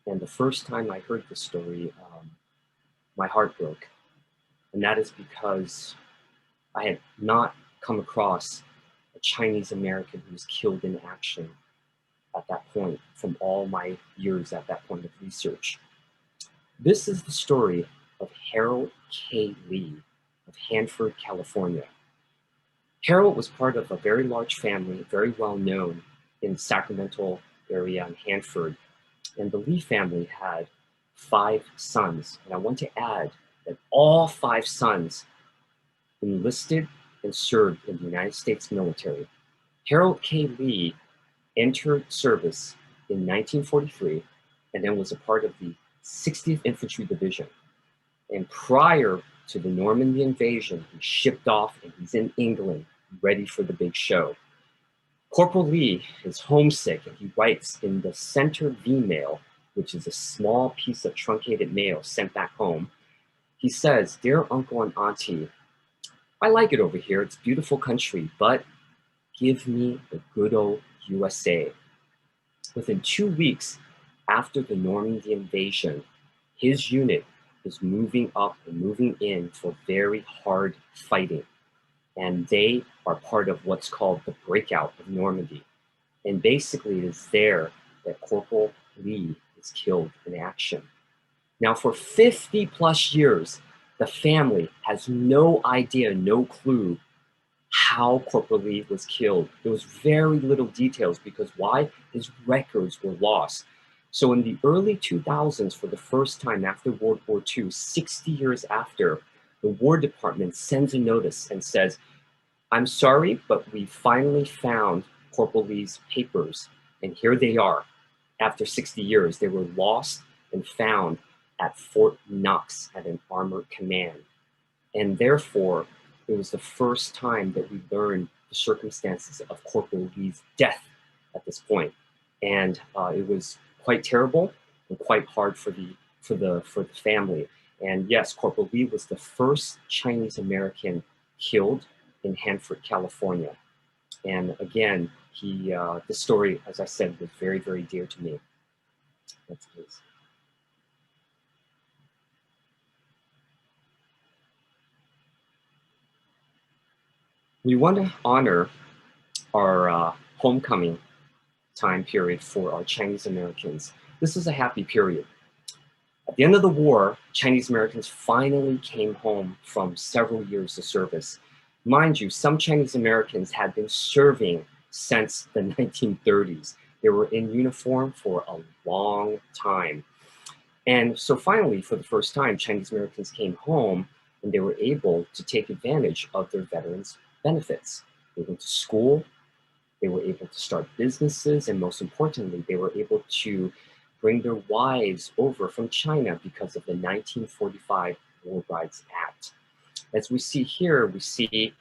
And the first time I heard this story, my heart broke. And that is because I had not come across a Chinese American who was killed in action at that point from all my years at that point of research. This is the story of Harold K. Lee of Hanford, California. Harold was part of a very large family, very well known in the Sacramento area in Hanford. And the Lee family had 5 sons. And I want to add that all 5 sons enlisted and served in the United States military. Harold K. Lee entered service in 1943 and then was a part of the 60th Infantry Division. And prior to the Normandy invasion, he shipped off and he's in England, ready for the big show. Corporal Lee is homesick and he writes in the center V-mail, which is a small piece of truncated mail sent back home. He says, "Dear Uncle and Auntie, I like it over here, it's a beautiful country, but give me the good old USA." Within 2 weeks after the Normandy invasion, his unit is moving up and moving in for very hard fighting. And they are part of what's called the breakout of Normandy. And basically it is there that Corporal Lee is killed in action. Now for 50 plus years, the family has no idea, no clue how Corporal Lee was killed. There was very little details because why? His records were lost. So in the early 2000s, for the first time after World War II, 60 years after, the War Department sends a notice and says, "I'm sorry, but we finally found Corporal Lee's papers, and here they are." After 60 years, they were lost and found at Fort Knox at an armored command. And therefore, it was the first time that we learned the circumstances of Corporal Lee's death at this point. And it was quite terrible and quite hard for the family. And yes, Corporal Lee was the first Chinese American killed in Hanford, California. And again, the story, as I said, was very, very dear to me. Next, please. We want to honor our homecoming time period for our Chinese Americans. This is a happy period. At the end of the war, Chinese Americans finally came home from several years of service. Mind you, some Chinese Americans had been serving since the 1930s. They were in uniform for a long time. And so finally, for the first time, Chinese Americans came home and they were able to take advantage of their veterans' benefits. They went to school, they were able to start businesses, and most importantly, they were able to bring their wives over from China because of the 1945 War Brides Act. As we see here, we see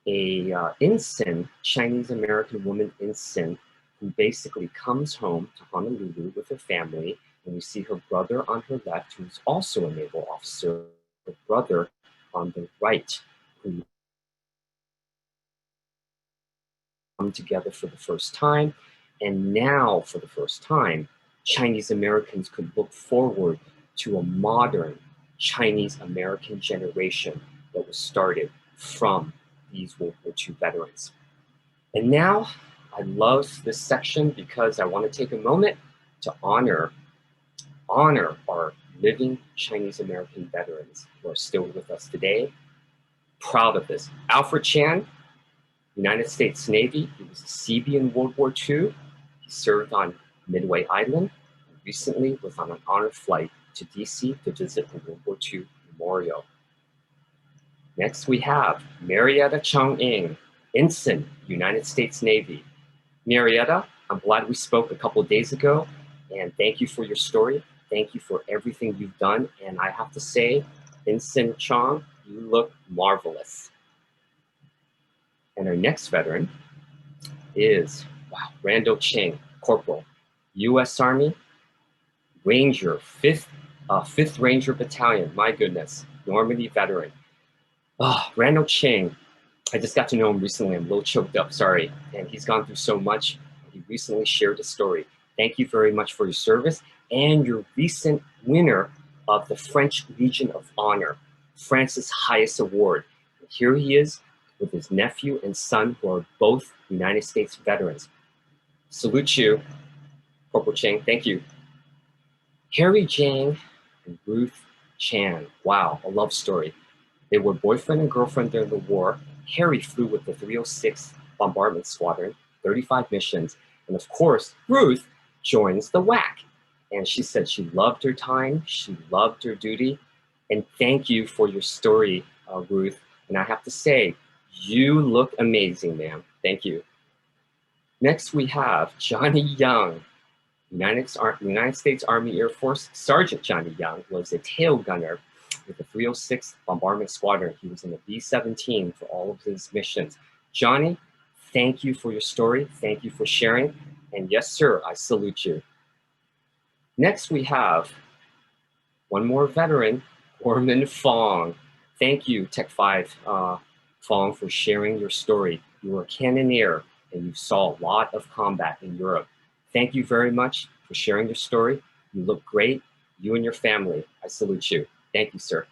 a ensign, Chinese American woman ensign, who basically comes home to Honolulu with her family, and we see her brother on her left, who's also a naval officer, her brother on the right, who come together for the first time. And now, for the first time, Chinese Americans could look forward to a modern Chinese American generation that was started from these World War II veterans. And now, I love this section because I want to take a moment to honor our living Chinese American veterans who are still with us today. Proud of this. Alfred Chan, United States Navy. He was a Seabee in World War II. He served on Midway Island and recently was on an honor flight to DC to visit the World War II Memorial. Next, we have Marietta Chong-ing, Ensign, United States Navy. Marietta, I'm glad we spoke a couple of days ago, and thank you for your story. thank you for everything you've done. And I have to say, Vincent Chong, you look marvelous. And our next veteran is, wow, Randall Ching, Corporal, U.S. Army, Ranger, 5th Ranger Battalion, my goodness, Normandy veteran. Randall Ching, I just got to know him recently. I'm a little choked up, sorry. And he's gone through so much. He recently shared a story. Thank you very much for your service and your recent winner of the French Legion of Honor, France's highest award. And here he is with his nephew and son, who are both United States veterans. Salute you, Corporal Ching. Thank you. Harry Jang and Ruth Chan. Wow, a love story. They were boyfriend and girlfriend during the war. Harry flew with the 306th Bombardment Squadron, 35 missions. And of course, Ruth joins the WWII. And she said she loved her time, she loved her duty. And thank you for your story, Ruth. And I have to say, you look amazing, ma'am. Thank you. Next, we have Johnny Young. United States Army Air Force Sergeant Johnny Young was a tail gunner with the 306th Bombardment Squadron. He was in the B-17 for all of his missions. Johnny, thank you for your story. Thank you for sharing. And yes, sir, I salute you. Next, we have one more veteran, Orman Fong. Thank you, Tech 5 Fong, for sharing your story. You were a cannoneer and you saw a lot of combat in Europe. Thank you very much for sharing your story. You look great. You and your family, I salute you. Thank you, sir.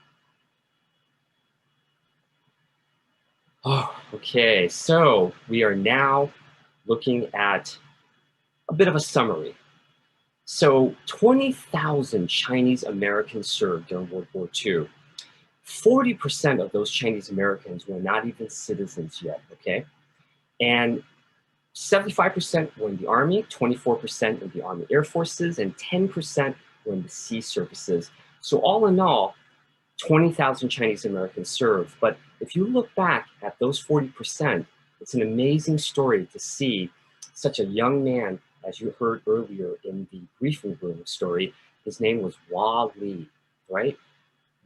Oh, okay, so we are now looking at a bit of a summary. So 20,000 Chinese Americans served during World War II. 40% of those Chinese Americans were not even citizens yet, okay? And 75% were in the Army, 24% in the Army Air Forces, and 10% were in the Sea Services. So all in all, 20,000 Chinese Americans served. But if you look back at those 40%, it's an amazing story to see such a young man, as you heard earlier in the briefing room story. His name was Wah Lee, right?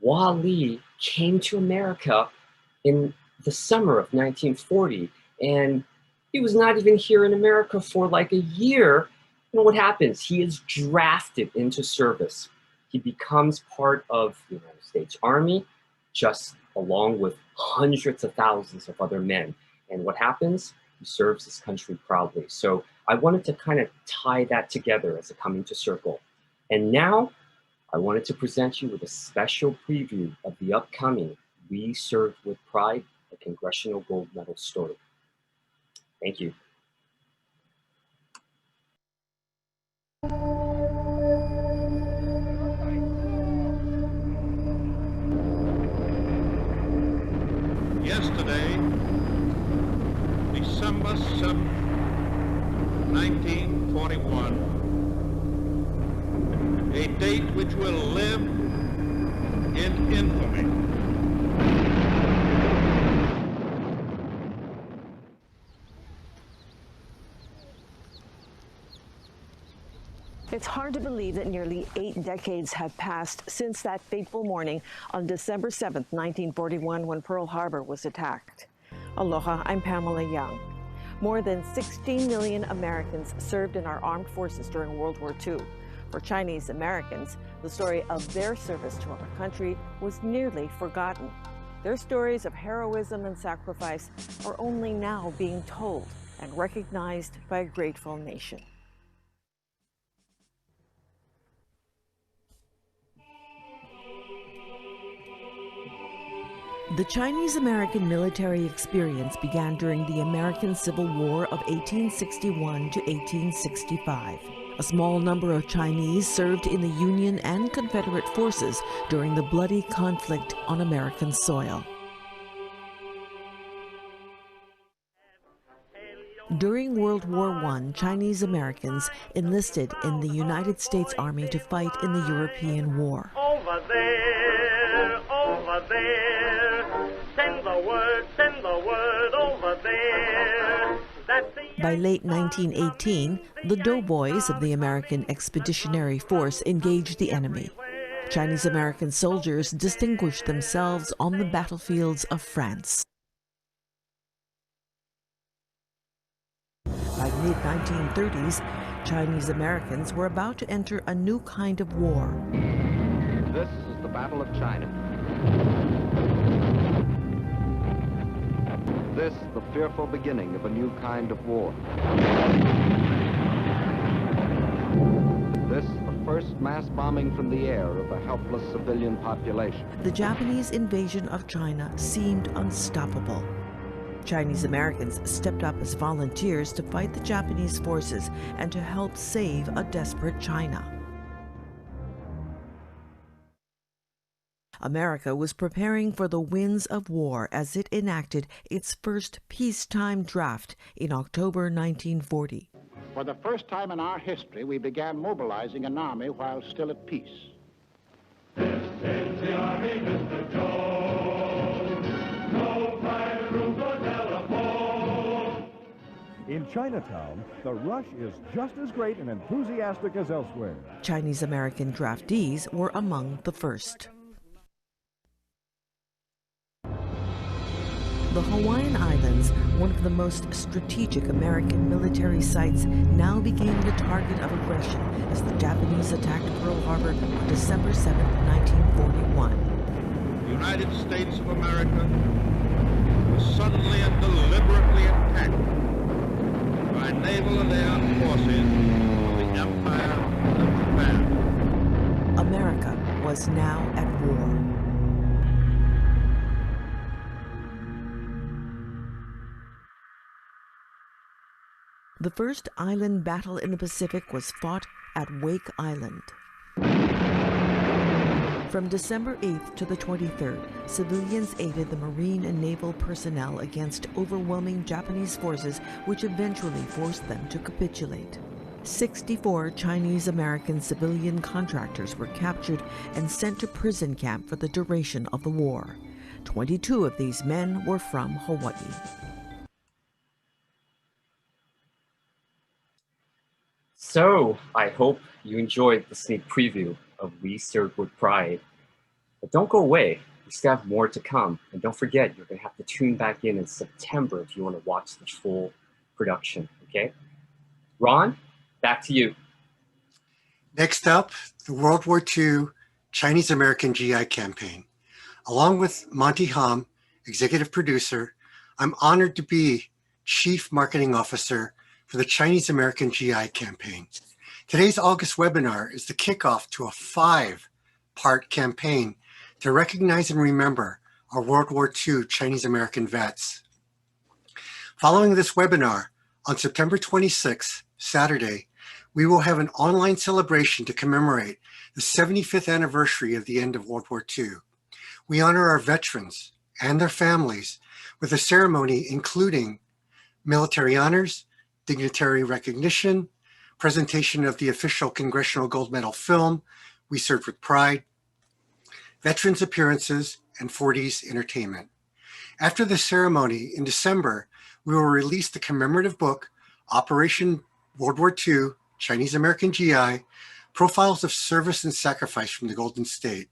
Wah Lee came to America in the summer of 1940, and he was not even here in America for like a year. You know what happens? He is drafted into service. He becomes part of the United States Army, just along with hundreds of thousands of other men. And what happens? He serves his country proudly. So I wanted to kind of tie that together as a coming to circle. And now I wanted to present you with a special preview of the upcoming We Served with Pride, a Congressional Gold Medal story. Thank you. Yesterday, December 7th, 1941, a date which will live in infamy. It's hard to believe that nearly 8 decades have passed since that fateful morning on December 7th, 1941, when Pearl Harbor was attacked. Aloha, I'm Pamela Young. More than 16 million Americans served in our armed forces during World War II. For Chinese Americans, the story of their service to our country was nearly forgotten. Their stories of heroism and sacrifice are only now being told and recognized by a grateful nation. The Chinese American military experience began during the American Civil War of 1861 to 1865. A small number of Chinese served in the Union and Confederate forces during the bloody conflict on American soil. During World War I, Chinese Americans enlisted in the United States Army to fight in the European War. Over there, send the word over there. By late 1918, the doughboys of the American Expeditionary Force engaged the enemy. Chinese American soldiers distinguished themselves on the battlefields of France. By the mid-1930s, Chinese Americans were about to enter a new kind of war. This is the Battle of China. This, the fearful beginning of a new kind of war. This, the first mass bombing from the air of a helpless civilian population. The Japanese invasion of China seemed unstoppable. Chinese Americans stepped up as volunteers to fight the Japanese forces and to help save a desperate China. America was preparing for the winds of war as it enacted its first peacetime draft in October 1940. For the first time in our history, we began mobilizing an army while still at peace. This is the Army, Mr. Jones. No private room for telephone. In Chinatown, the rush is just as great and enthusiastic as elsewhere. Chinese American draftees were among the first. The Hawaiian Islands, one of the most strategic American military sites, now became the target of aggression as the Japanese attacked Pearl Harbor on December 7, 1941. The United States of America was suddenly and deliberately attacked by naval and air forces of the Empire of Japan. America was now at war. The first island battle in the Pacific was fought at Wake Island. From December 8th to the 23rd, civilians aided the Marine and naval personnel against overwhelming Japanese forces, which eventually forced them to capitulate. 64 Chinese American civilian contractors were captured and sent to prison camp for the duration of the war. 22 of these men were from Hawaii. So, I hope you enjoyed the sneak preview of We Serve with Pride. But don't go away, we still have more to come. And don't forget, you're gonna have to tune back in September if you wanna watch the full production, okay? Ron, back to you. Next up, the World War II Chinese American GI campaign. Along with Monty Hom, executive producer, I'm honored to be Chief Marketing Officer for the Chinese American GI campaign. Today's August webinar is the kickoff to a 5-part campaign to recognize and remember our World War II Chinese American vets. Following this webinar, on September 26th, Saturday, we will have an online celebration to commemorate the 75th anniversary of the end of World War II. We honor our veterans and their families with a ceremony including military honors, dignitary recognition, presentation of the official Congressional Gold Medal film, We Served with Pride, veterans appearances, and 40s entertainment. After the ceremony in December, we will release the commemorative book, Operation World War II, Chinese American GI, Profiles of Service and Sacrifice from the Golden State,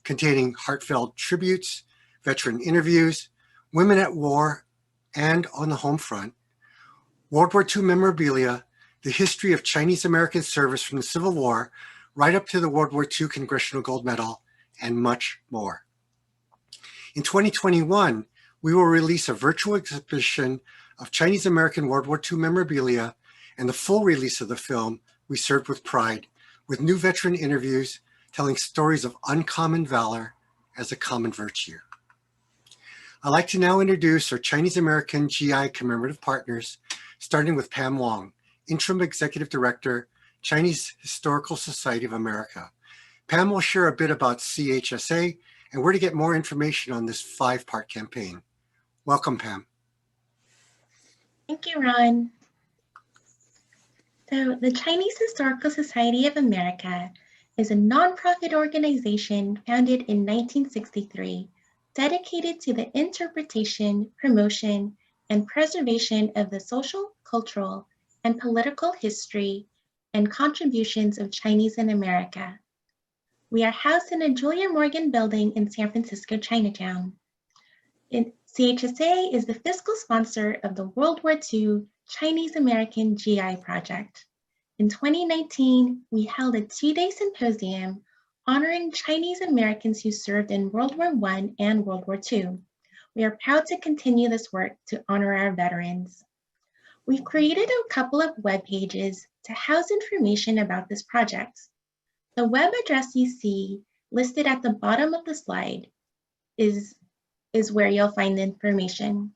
containing heartfelt tributes, veteran interviews, women at war and on the home front, World War II memorabilia, the history of Chinese American service from the Civil War right up to the World War II Congressional Gold Medal, and much more. In 2021, we will release a virtual exhibition of Chinese American World War II memorabilia and the full release of the film, We Served with Pride, with new veteran interviews telling stories of uncommon valor as a common virtue. I'd like to now introduce our Chinese American GI commemorative partners, starting with Pam Wong, Interim Executive Director, Chinese Historical Society of America. Pam will share a bit about CHSA and where to get more information on this 5-part campaign. Welcome, Pam. Thank you, Ron. So the Chinese Historical Society of America is a nonprofit organization founded in 1963, dedicated to the interpretation, promotion, and preservation of the social, cultural, and political history and contributions of Chinese in America. We are housed in a Julia Morgan building in San Francisco, Chinatown. CHSA is the fiscal sponsor of the World War II Chinese American GI project. In 2019, we held a 2-day symposium honoring Chinese Americans who served in World War I and World War II. We are proud to continue this work to honor our veterans. We've created a couple of web pages to house information about this project. The web address you see listed at the bottom of the slide is where you'll find the information.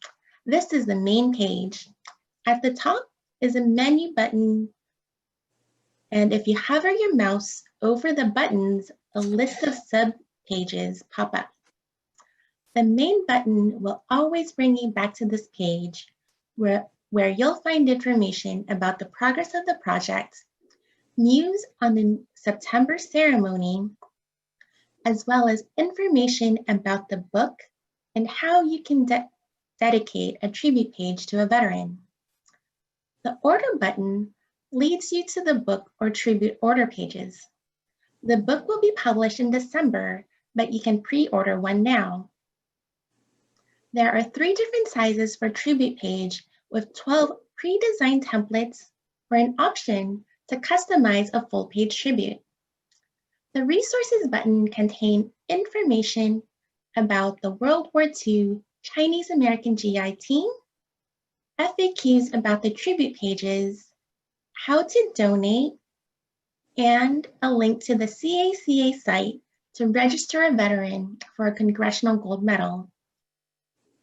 This is the main page. At the top is a menu button, and if you hover your mouse over the buttons, a list of sub-pages pop up. The main button will always bring you back to this page where you'll find information about the progress of the project, news on the September ceremony, as well as information about the book and how you can dedicate a tribute page to a veteran. The order button leads you to the book or tribute order pages. The book will be published in December, but you can pre-order one now. There are 3 different sizes for tribute page with 12 pre-designed templates or an option to customize a full-page tribute. The resources button contains information about the World War II Chinese American GI team, FAQs about the tribute pages, how to donate, and a link to the CACA site to register a veteran for a Congressional Gold Medal.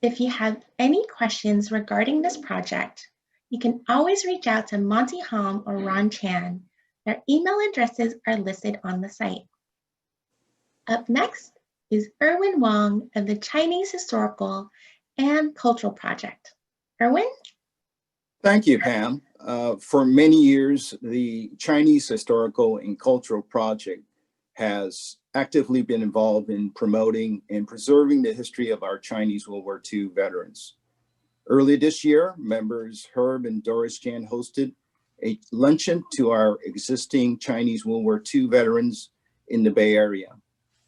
If you have any questions regarding this project, you can always reach out to Monty Hom or Ron Chan. Their email addresses are listed on the site. Up next is Erwin Wong of the Chinese Historical and Cultural Project. Erwin? Thank you, Pam. For many years, the Chinese Historical and Cultural Project has actively been involved in promoting and preserving the history of our Chinese World War II veterans. Early this year, members Herb and Doris Jan hosted a luncheon to our existing Chinese World War II veterans in the Bay Area.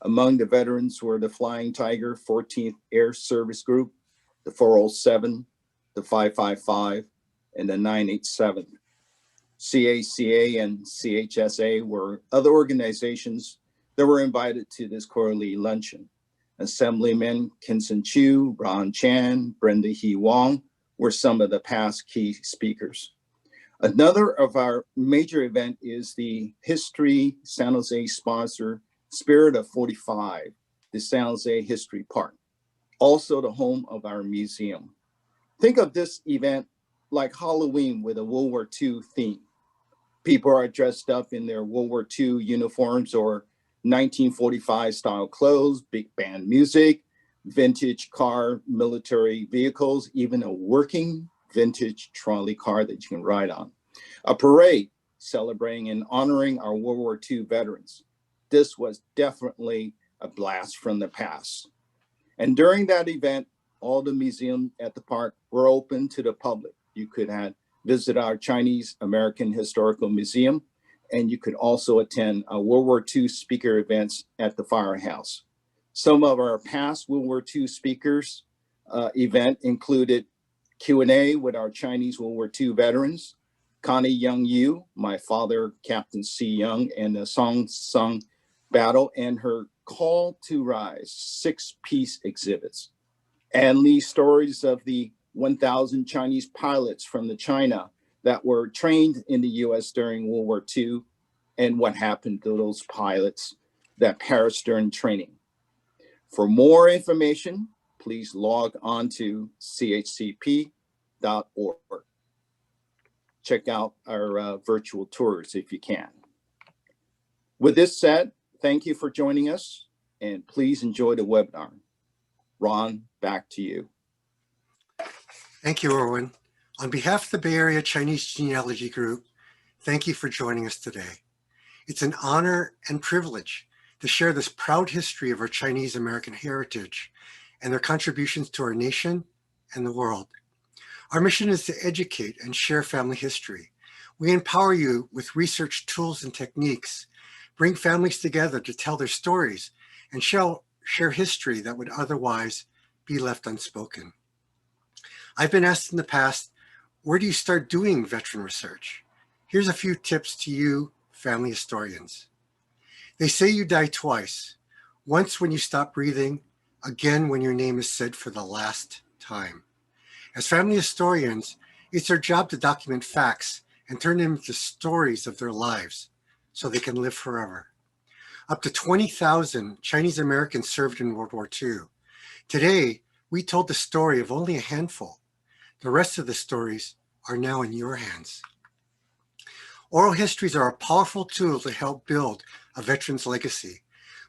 Among the veterans were the Flying Tiger 14th Air Service Group, the 407, the 555, and the 987. CACA and CHSA were other organizations that were invited to this quarterly luncheon. Assemblymen Kinson Chu, Ron Chan, Brenda He Wong were some of the past key speakers. Another of our major event is the History San Jose sponsor Spirit of 45, the San Jose History Park, also the home of our museum. Think of this event like Halloween with a World War II theme. People are dressed up in their World War II uniforms or 1945 style clothes, big band music, vintage car, military vehicles, even a working vintage trolley car that you can ride on. A parade celebrating and honoring our World War II veterans. This was definitely a blast from the past. And during that event, all the museums at the park were open to the public. You could visit our Chinese American Historical Museum, and you could also attend World War II speaker events at the firehouse. Some of our past World War II speakers event included Q&A with our Chinese World War II veterans, Connie Young Yu, my father, Captain C. Young, and the Song Sung Battle, and her Call to Rise 6-piece exhibits. And Lee stories of the 1,000 Chinese pilots from the China that were trained in the US during World War II and what happened to those pilots that perished during training. For more information, please log on to chcp.org. Check out our virtual tours if you can. With this said, thank you for joining us, and please enjoy the webinar. Ron, back to you. Thank you, Erwin. On behalf of the Bay Area Chinese Genealogy Group, thank you for joining us today. It's an honor and privilege to share this proud history of our Chinese American heritage and their contributions to our nation and the world. Our mission is to educate and share family history. We empower you with research tools and techniques, bring families together to tell their stories, and share history that would otherwise be left unspoken. I've been asked in the past, where do you start doing veteran research? Here's a few tips to you, family historians. They say you die twice, once when you stop breathing, again when your name is said for the last time. As family historians, it's our job to document facts and turn them into stories of their lives so they can live forever. Up to 20,000 Chinese Americans served in World War II. Today, we told the story of only a handful. The rest of the stories are now in your hands. Oral histories are a powerful tool to help build a veteran's legacy.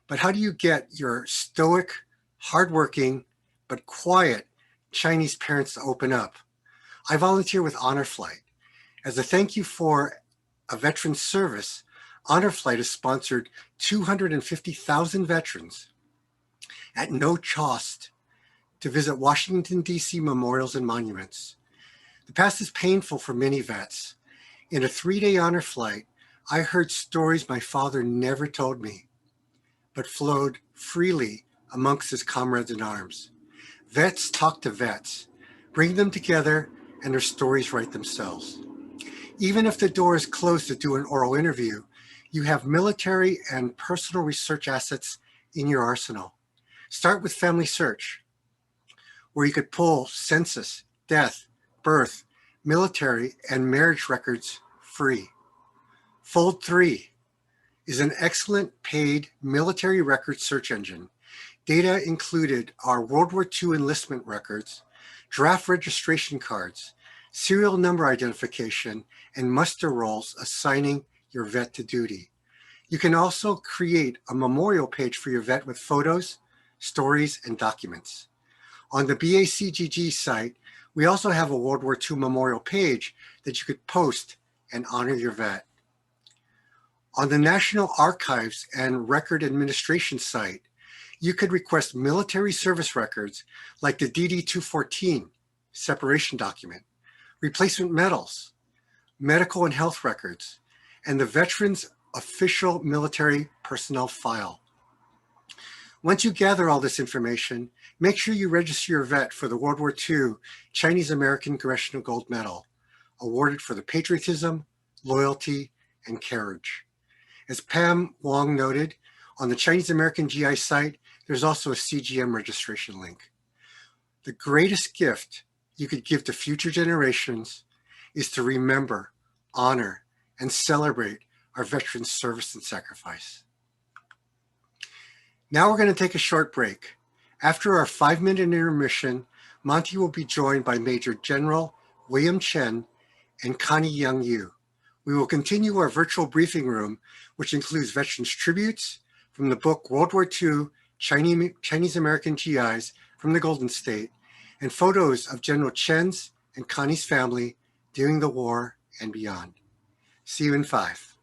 But how do you get your stoic, hardworking, but quiet Chinese parents to open up? I volunteer with Honor Flight. As a thank you for a veteran's service, Honor Flight has sponsored 250,000 veterans at no cost to visit Washington, D.C. memorials and monuments. The past is painful for many vets. In a 3-day honor flight, I heard stories my father never told me, but flowed freely amongst his comrades in arms. Vets talk to vets, bring them together, and their stories write themselves. Even if the door is closed to do an oral interview, you have military and personal research assets in your arsenal. Start with Family Search, where you could pull census, death, birth, military, and marriage records free. Fold 3 is an excellent paid military record search engine. Data included are World War II enlistment records, draft registration cards, serial number identification, and muster rolls assigning your vet to duty. You can also create a memorial page for your vet with photos, stories, and documents. On the BACGG site, we also have a World War II memorial page that you could post and honor your vet. On the National Archives and Record Administration site, you could request military service records like the DD-214 separation document, replacement medals, medical and health records, and the Veterans Official Military Personnel File. Once you gather all this information, make sure you register your vet for the World War II Chinese American Congressional Gold Medal, awarded for the patriotism, loyalty, and courage. As Pam Wong noted, on the Chinese American GI site, there's also a CGM registration link. The greatest gift you could give to future generations is to remember, honor, and celebrate our veterans' service and sacrifice. Now we're going to take a short break. After our 5-minute intermission, Monty will be joined by Major General William Chen and Connie Young Yu. We will continue our virtual briefing room, which includes veterans' tributes from the book World War II Chinese American GIs from the Golden State, and photos of General Chen's and Connie's family during the war and beyond. See you in 5.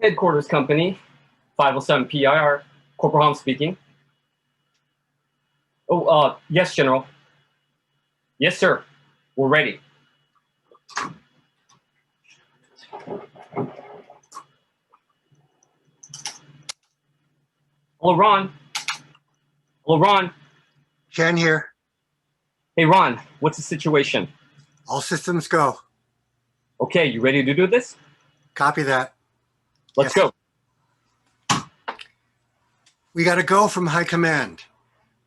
Headquarters Company, 507 PIR, Corporal Hom speaking. Oh, yes, General. Yes, sir. We're ready. Hello, Ron. Hello, Ron. Chen here. Hey, Ron, what's the situation? All systems go. Okay, you ready to do this? Copy that. Let's Yes. go. We got to go from high command.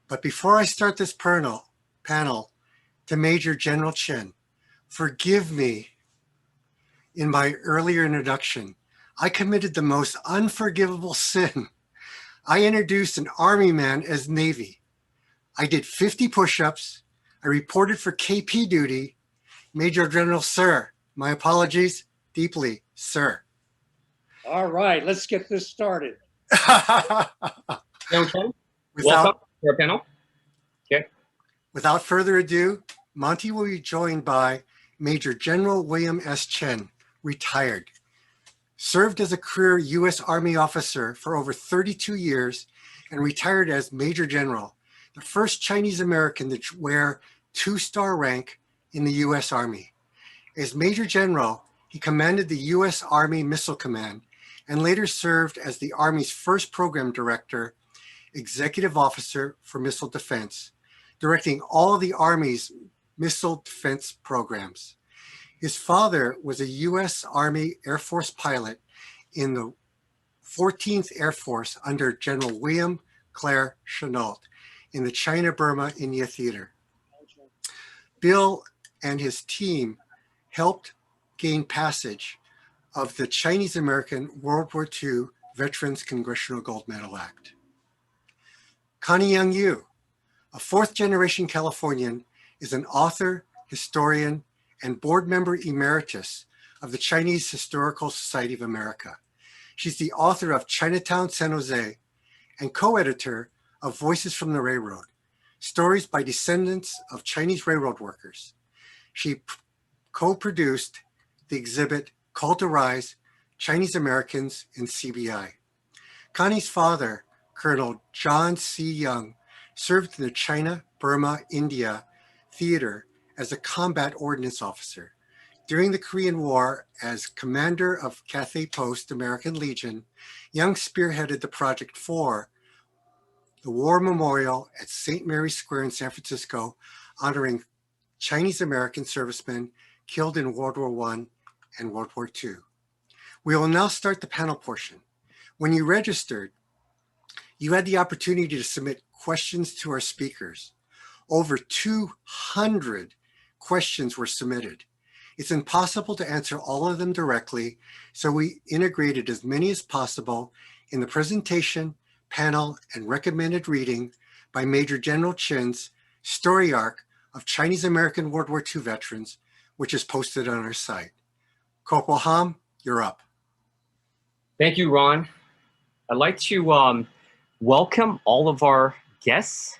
But before I start this panel to Major General Chen, forgive me. In my earlier introduction, I committed the most unforgivable sin. I introduced an Army man as Navy. I did 50 push-ups. I reported for KP duty. Major General, sir, my apologies deeply, sir. All right, let's get this started. General Chen, Without, welcome to our panel. Okay. without further ado, Monty will be joined by Major General William S. Chen, retired. Served as a career U.S. Army officer for over 32 years and retired as Major General, the first Chinese American to wear 2-star rank in the U.S. Army. As Major General, he commanded the U.S. Army Missile Command and later served as the Army's first program director, executive officer for missile defense, directing all of the Army's missile defense programs. His father was a U.S. Army Air Force pilot in the 14th Air Force under General William Clare Chennault in the China-Burma-India Theater. Bill and his team helped gain passage of the Chinese American World War II Veterans Congressional Gold Medal Act. Connie Young Yu, a 4th-generation Californian, is an author, historian, and board member emeritus of the Chinese Historical Society of America. She's the author of Chinatown, San Jose, and co-editor of Voices from the Railroad, Stories by Descendants of Chinese Railroad Workers. She co-produced the exhibit Call to Rise, Chinese Americans in CBI. Connie's father, Colonel John C. Young, served in the China, Burma, India Theater as a combat ordnance officer. During the Korean War, as commander of Cathay Post American Legion, Young spearheaded the project for the War Memorial at St. Mary's Square in San Francisco, honoring Chinese American servicemen killed in World War I and World War II. We will now start the panel portion. When you registered, you had the opportunity to submit questions to our speakers. Over 200 questions were submitted. It's impossible to answer all of them directly, so we integrated as many as possible in the presentation, panel, and recommended reading by Major General Chen's story arc of Chinese American World War II veterans, which is posted on our site. Corporal Hom, you're up. Thank you, Ron. I'd like to welcome all of our guests.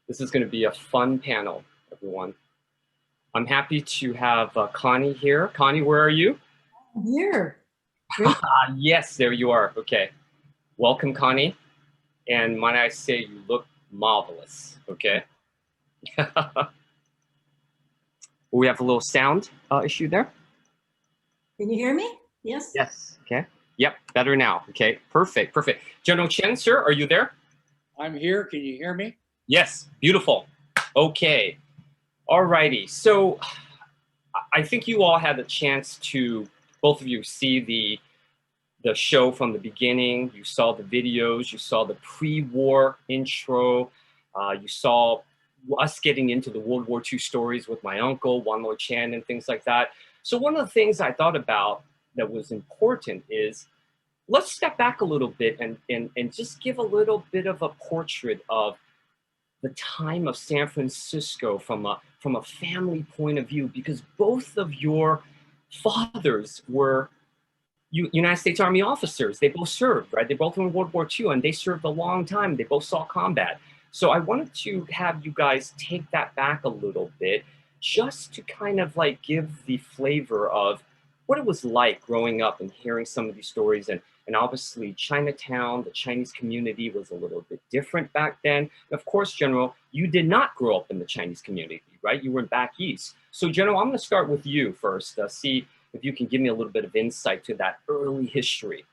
This is going to be a fun panel, everyone. I'm happy to have Connie here. Connie, where are you? I'm here. Great. Yes, there you are. Okay. Welcome, Connie. And might I say, you look marvelous. Okay. We have a little sound issue there. Can you hear me? Yes? Yes. Okay. Yep. Better now. Okay. Perfect. Perfect. General Chen, sir, are you there? I'm here. Can you hear me? Yes. Beautiful. Okay. All righty. So I think you all had a chance to, both of you, see the show from the beginning. You saw the videos. You saw the pre-war intro. You saw us getting into the World War II stories with my uncle, Wan Lo Chan, and things like that. So one of the things I thought about that was important is let's step back a little bit and just give a little bit of a portrait of the time of San Francisco from a family point of view, because both of your fathers were United States Army officers. They both served, right? They both were in World War II, and they served a long time. They both saw combat. So I wanted to have you guys take that back a little bit, just to kind of like give the flavor of what it was like growing up and hearing some of these stories. And obviously Chinatown, the Chinese community was a little bit different back then. Of course, General, you did not grow up in the Chinese community, right? You were back east. So General, I'm gonna start with you first, see if you can give me a little bit of insight to that early history.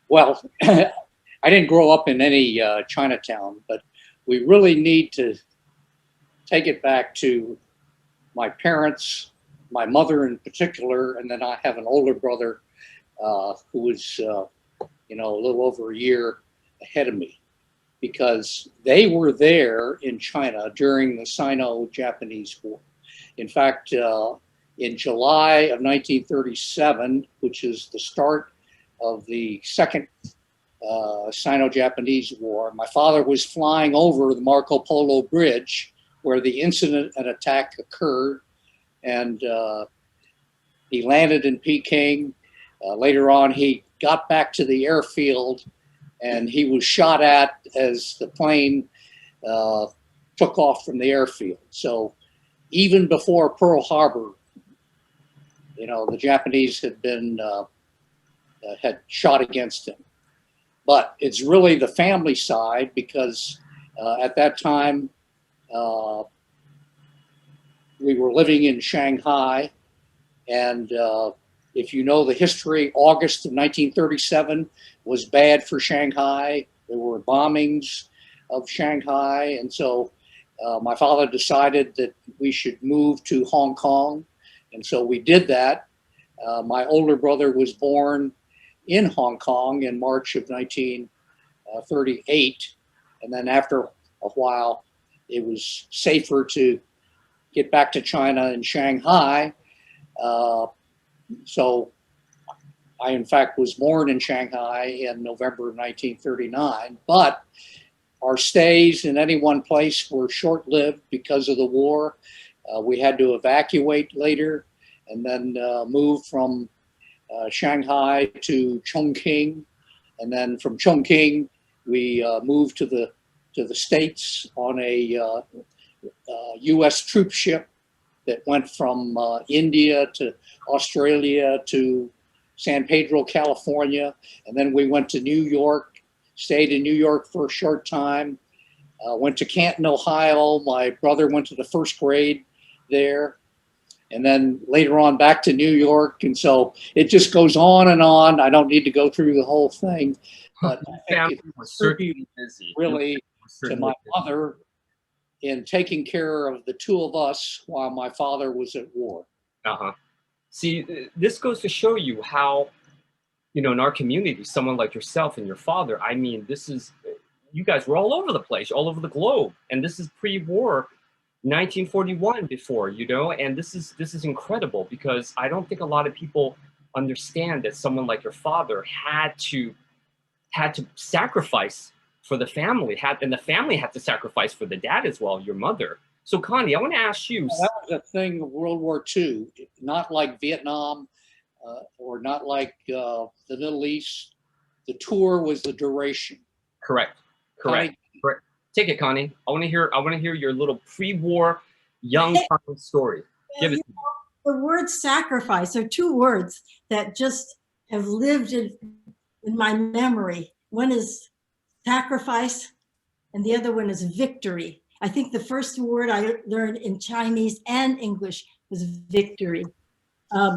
Well, I didn't grow up in any Chinatown, but we really need to take it back to my parents, my mother in particular, and then I have an older brother who was, you know, a little over a year ahead of me, because they were there in China during the Sino-Japanese War. In fact, in July of 1937, which is the start of the second Sino-Japanese War, my father was flying over the Marco Polo Bridge where the incident and attack occurred, and he landed in Peking. Later on, he got back to the airfield and he was shot at as the plane took off from the airfield. So even before Pearl Harbor, you know, the Japanese had been had shot against him. But it's really the family side, because at that time we were living in Shanghai, and if you know the history, August of 1937 was bad for Shanghai. There were bombings of Shanghai, and so my father decided that we should move to Hong Kong, and so we did that. My older brother was born in Hong Kong in March of 1938, and then after a while, it was safer to get back to China and Shanghai. So I, in fact, was born in Shanghai in November of 1939, but our stays in any one place were short-lived because of the war. We had to evacuate later and then move from Shanghai to Chongqing, and then from Chongqing we moved to the States on a U.S. troop ship that went from India to Australia to San Pedro, California, and then we went to New York, stayed in New York for a short time, went to Canton, Ohio. My brother went to the first grade there, and then later on back to New York. And so it just goes on and on. I don't need to go through the whole thing, but I think it was certainly busy, really, to my mother in taking care of the two of us while my father was at war. See, this goes to show you how, you know, in our community, someone like yourself and your father, I mean, this is, you guys were all over the place, all over the globe. And this is pre-war 1941 before, you know, and this is incredible, because I don't think a lot of people understand that someone like your father had to sacrifice for the family, and the family had to sacrifice for the dad as well, your mother. So Connie, I want to ask you. That was a thing of World War II, not like Vietnam or not like the Middle East. The tour was the duration. Correct. Take it, Connie. I want to hear your little pre-war young Connie story. Give it to me. The word sacrifice are two words that just have lived in my memory. One is sacrifice, and the other one is victory. I think the first word I learned in Chinese and English was victory.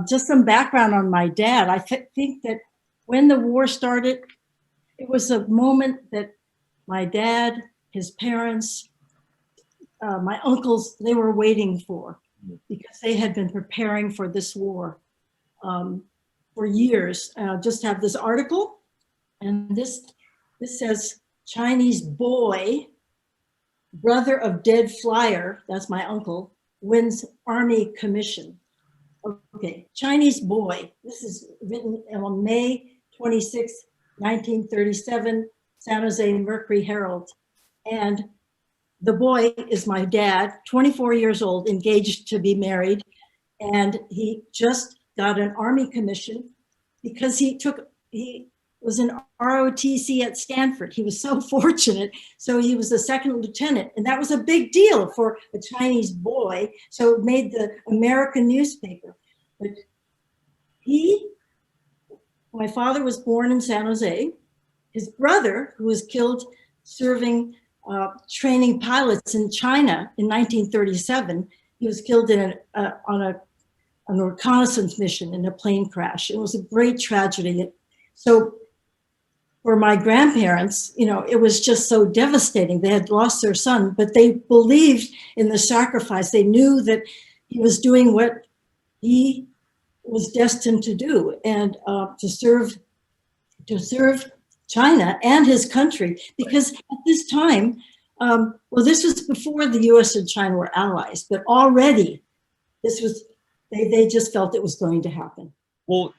Just some background on my dad. I think that when the war started, it was a moment that my dad, his parents, my uncles, they were waiting for, because they had been preparing for this war for years. Just have this article, and this says, Chinese boy, brother of dead flyer, that's my uncle, wins Army commission. Okay, Chinese boy. This is written on May 26, 1937, San Jose Mercury Herald. And the boy is my dad, 24 years old, engaged to be married. And he just got an Army commission because he was an ROTC at Stanford. He was so fortunate. So he was a second lieutenant, and that was a big deal for a Chinese boy. So it made the American newspaper. But my father was born in San Jose. His brother, who was killed serving training pilots in China in 1937, he was killed on a reconnaissance mission in a plane crash. It was a great tragedy. So for my grandparents, it was just so devastating. They had lost their son, but they believed in the sacrifice. They knew that he was doing what he was destined to do, and to serve China and his country. Because at this time, well, this was before the U.S. and China were allies, but already they just felt it was going to happen. Well,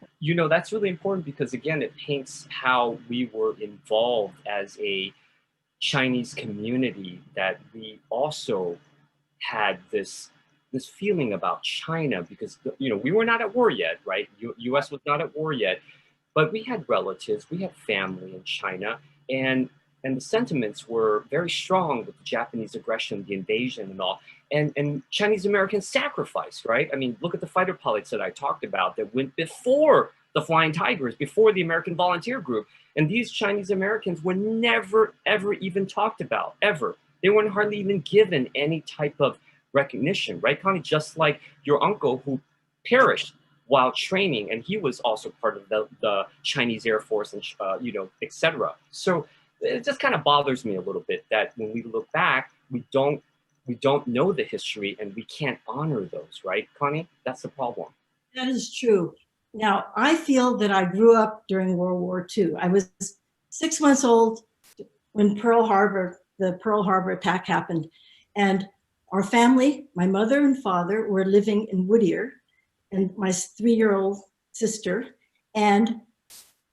that's really important because, again, it paints how we were involved as a Chinese community, that we also had this feeling about China because, we were not at war yet, right? U.S. was not at war yet, but we had relatives, we had family in China, and the sentiments were very strong with the Japanese aggression, the invasion and all. And Chinese American sacrifice, right? I mean, look at the fighter pilots that I talked about that went before the Flying Tigers, before the American Volunteer Group. And these Chinese Americans were never, ever even talked about, ever. They weren't hardly even given any type of recognition, right, Connie? Just like your uncle who perished while training, and he was also part of the Chinese Air Force and, et cetera. So it just kind of bothers me a little bit that when we look back, we don't know the history and we can't honor those, right, Connie? That's the problem. That is true. Now, I feel that I grew up during World War II. I was 6 months old when the Pearl Harbor attack happened. And our family, my mother and father, were living in Whittier, and my 3-year-old sister, and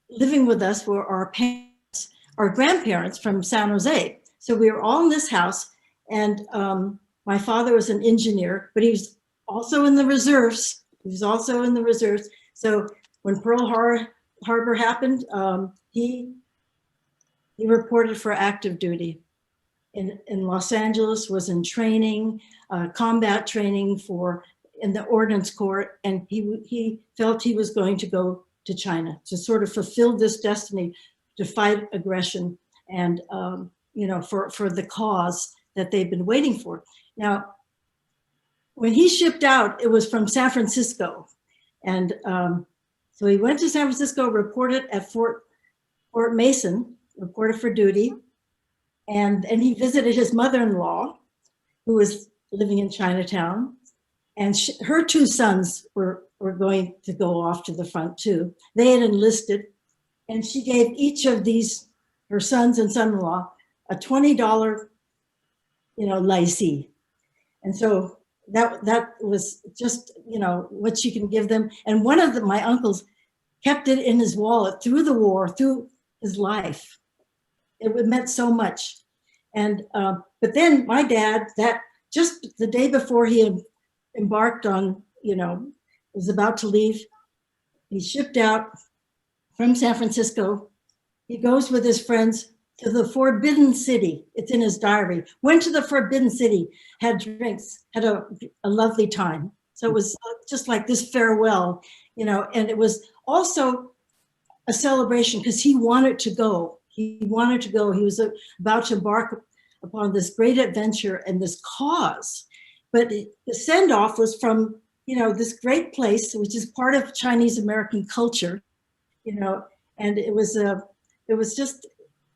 living with us were our parents, our grandparents from San Jose. So we were all in this house. And my father was an engineer, but he was also in the reserves. So when Pearl Harbor happened, he reported for active duty. In Los Angeles, was in training, combat training in the Ordnance Corps, and he felt he was going to go to China to sort of fulfill this destiny to fight aggression and for the cause that they've been waiting for. Now, when he shipped out, it was from San Francisco. And so he went to San Francisco, reported at Fort Mason, reported for duty. And he visited his mother-in-law, who was living in Chinatown. And her 2 sons were going to go off to the front too. They had enlisted. And she gave each of her sons and son-in-law, a $20 lycée. And so that was just, what she can give them. And one of my uncles kept it in his wallet through the war, through his life. It meant so much. And, but then my dad, that just the day before he had embarked on, was about to leave, he shipped out from San Francisco. He goes with his friends to the Forbidden City. It's in his diary. Went to the Forbidden City, had drinks, had a lovely time. So it was just like this farewell, and it was also a celebration because he wanted to go. He wanted to go. He was about to embark upon this great adventure and this cause. But the send-off was from, this great place, which is part of Chinese American culture, and it was just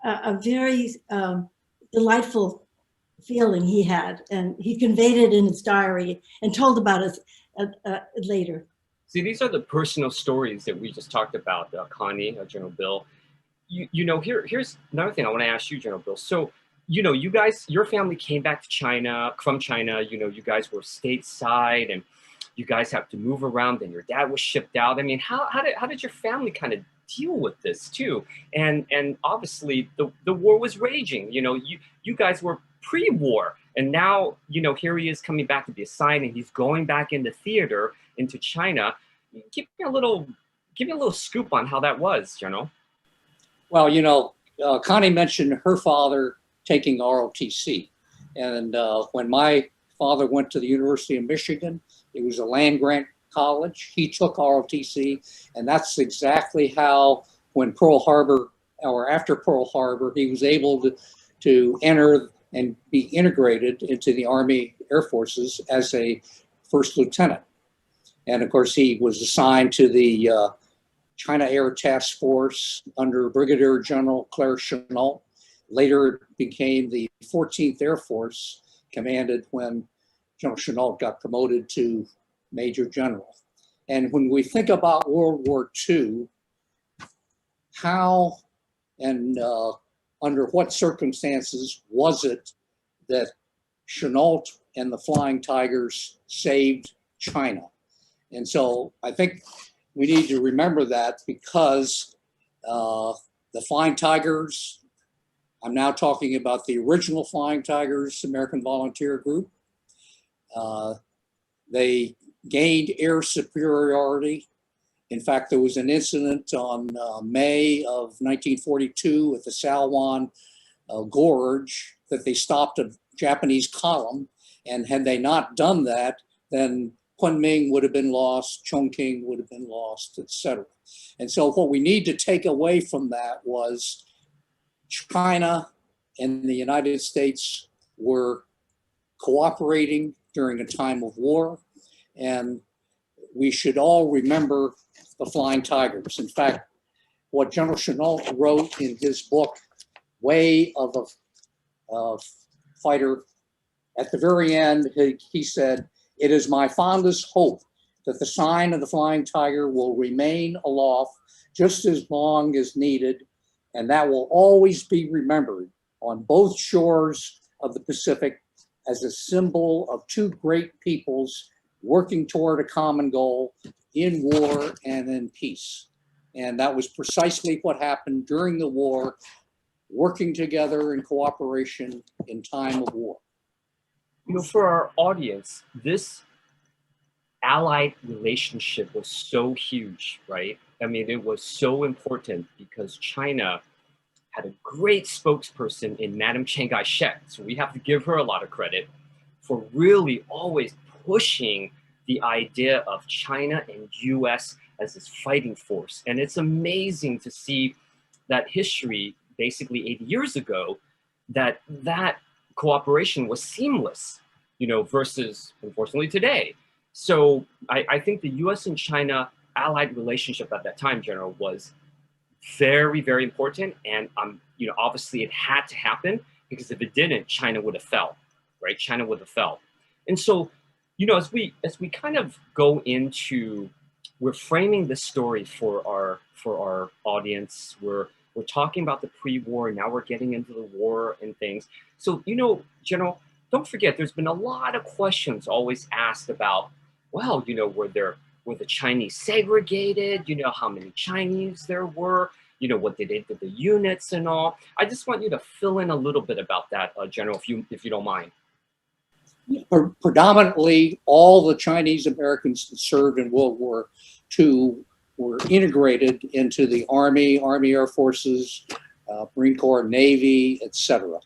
a very delightful feeling he had, and he conveyed it in his diary and told about it later. See, these are the personal stories that we just talked about, Connie, General Bill. Here's another thing I want to ask you, General Bill. So, you guys, your family came back to from China, you guys were stateside and you guys have to move around, and your dad was shipped out. I mean, how did your family kind of deal with this too? And obviously the war was raging, you guys were pre-war, and now, here he is coming back to be assigned, and he's going back into theater, into China. Give me a little scoop on how that was, Well, Connie mentioned her father taking ROTC. And when my father went to the University of Michigan, it was a land grant college. He took ROTC, and that's exactly how, when Pearl Harbor, or after Pearl Harbor, he was able to enter and be integrated into the Army Air Forces as a first lieutenant. And of course, he was assigned to the China Air Task Force under Brigadier General Claire Chennault. Later, it became the 14th Air Force, commanded when General Chennault got promoted to Major General. And when we think about World War II, how and under what circumstances was it that Chennault and the Flying Tigers saved China? And so I think we need to remember that, because the Flying Tigers, I'm now talking about the original Flying Tigers American Volunteer Group, they gained air superiority. In fact, there was an incident on May of 1942 at the Salwan Gorge that they stopped a Japanese column, and had they not done that, then Kunming would have been lost, Chongqing would have been lost, etc. And so what we need to take away from that was China and the United States were cooperating during a time of war, and we should all remember the Flying Tigers. In fact, what General Chennault wrote in his book, Way of a Fighter, at the very end, he said, "It is my fondest hope that the sign of the Flying Tiger will remain aloft just as long as needed, and that will always be remembered on both shores of the Pacific as a symbol of two great peoples working toward a common goal in war and in peace." And that was precisely what happened during the war, working together in cooperation in time of war. You know, for our audience, this allied relationship was so huge, right? I mean, it was so important because China had a great spokesperson in Madame Chiang Kai-shek. So we have to give her a lot of credit for really always pushing the idea of China and US as this fighting force. And it's amazing to see that history, basically 80 years ago, that cooperation was seamless, you know, versus, unfortunately, today. So I think the US and China allied relationship at that time, General, was very, very important. And, you know, obviously it had to happen, because if it didn't, China would have fell, right? China would have fell. And so, you know, as we kind of go into, we're framing this story for our audience. We're talking about the pre-war, now we're getting into the war and things. So, you know, General, don't forget, there's been a lot of questions always asked about, well, you know, were the Chinese segregated? You know, how many Chinese there were? You know, what they did to the units and all. I just want you to fill in a little bit about that, General, if you don't mind. Predominantly, all the Chinese Americans that served in World War II were integrated into the Army, Army Air Forces, Marine Corps, Navy, etc.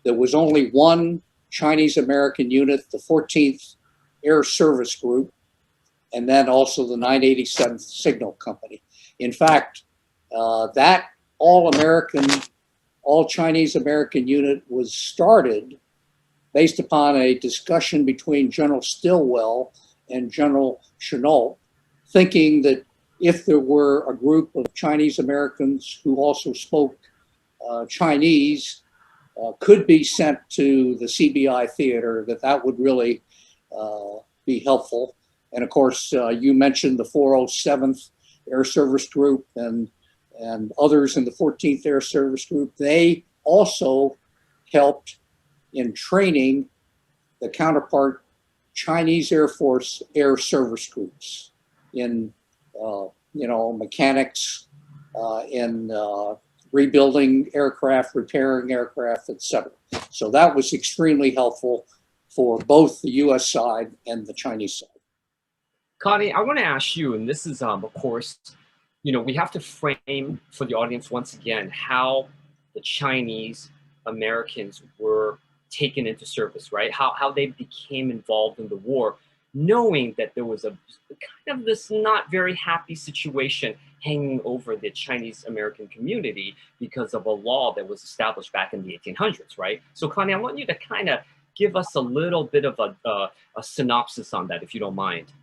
There was only one Chinese American unit, the 14th Air Service Group, and then also the 987th Signal Company. In fact, that all-American, all-Chinese American unit was started based upon a discussion between General Stilwell and General Chennault, thinking that if there were a group of Chinese Americans who also spoke Chinese, could be sent to the CBI theater, that would really be helpful. And of course, you mentioned the 407th Air Service Group and others in the 14th Air Service Group. They also helped in training the counterpart Chinese Air Force Air Service Groups in, you know, mechanics, in rebuilding aircraft, repairing aircraft, etc. So that was extremely helpful for both the US side and the Chinese side. Connie, I want to ask you, and this is, of course, you know, we have to frame for the audience once again how the Chinese Americans were taken into service, right? How they became involved in the war. knowing that there was a kind of this not very happy situation hanging over the Chinese American community because of a law that was established back in the 1800s, right? So Connie, I want you to kind of give us a little bit of a synopsis on that, if you don't mind.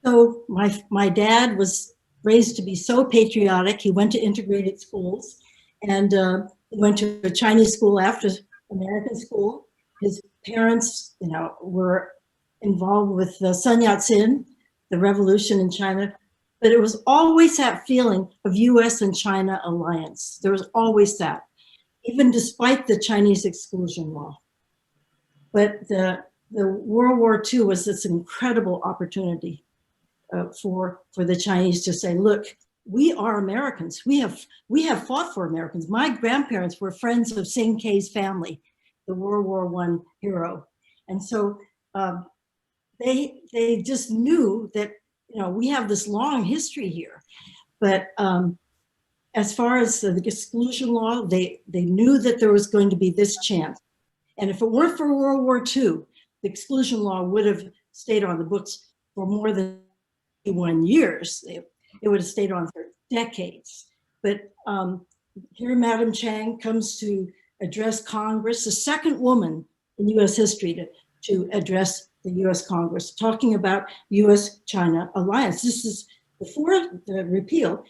So my dad was raised to be so patriotic. He went to integrated schools, and he went to a Chinese school after American school. His parents, you know, were involved with Sun Yat-sen, the revolution in China, but it was always that feeling of U.S. and China alliance. There was always that, even despite the Chinese exclusion law. But the World War II was this incredible opportunity for the Chinese to say, look, we are Americans. We have fought for Americans. My grandparents were friends of Sing Kei's family, the World War I hero. And so they just knew that, you know, we have this long history here. But as far as the exclusion law, they knew that there was going to be this chance. And if it weren't for World War II, the exclusion law would have stayed on the books for more than 1 years. It would have stayed on for decades. But here Madam Chang comes to address Congress, the second woman in US history to address the US Congress, talking about US-China alliance. This is before the repeal.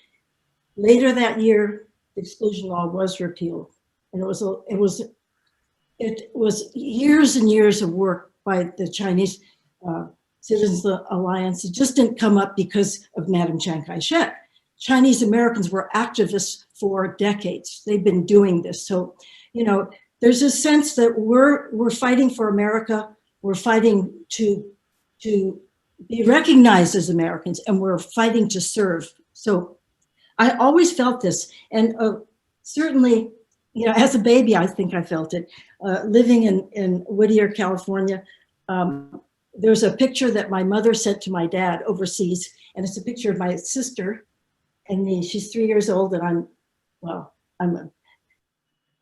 Later that year, the exclusion law was repealed. And it was years and years of work by the Chinese Citizens Alliance. It just didn't come up because of Madam Chiang Kai-shek. Chinese Americans were activists for decades. They've been doing this. So, you know, there's a sense that we're fighting for America. We're fighting to be recognized as Americans, and we're fighting to serve. So I always felt this. And certainly, you know, as a baby, I think I felt it. Living in Whittier, California, there's a picture that my mother sent to my dad overseas, and it's a picture of my sister and me. She's 3 years old, and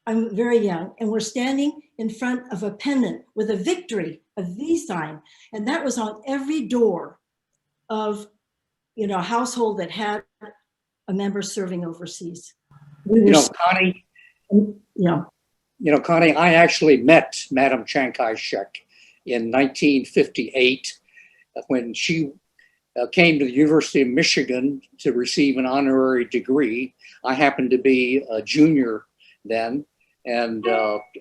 I'm very young, and we're standing in front of a pennant with a victory, a V sign, and that was on every door of, you know, a household that had a member serving overseas. You know, Connie. Yeah. You know, Connie, I actually met Madam Chiang Kai-shek in 1958 when she came to the University of Michigan to receive an honorary degree. I happened to be a junior then. And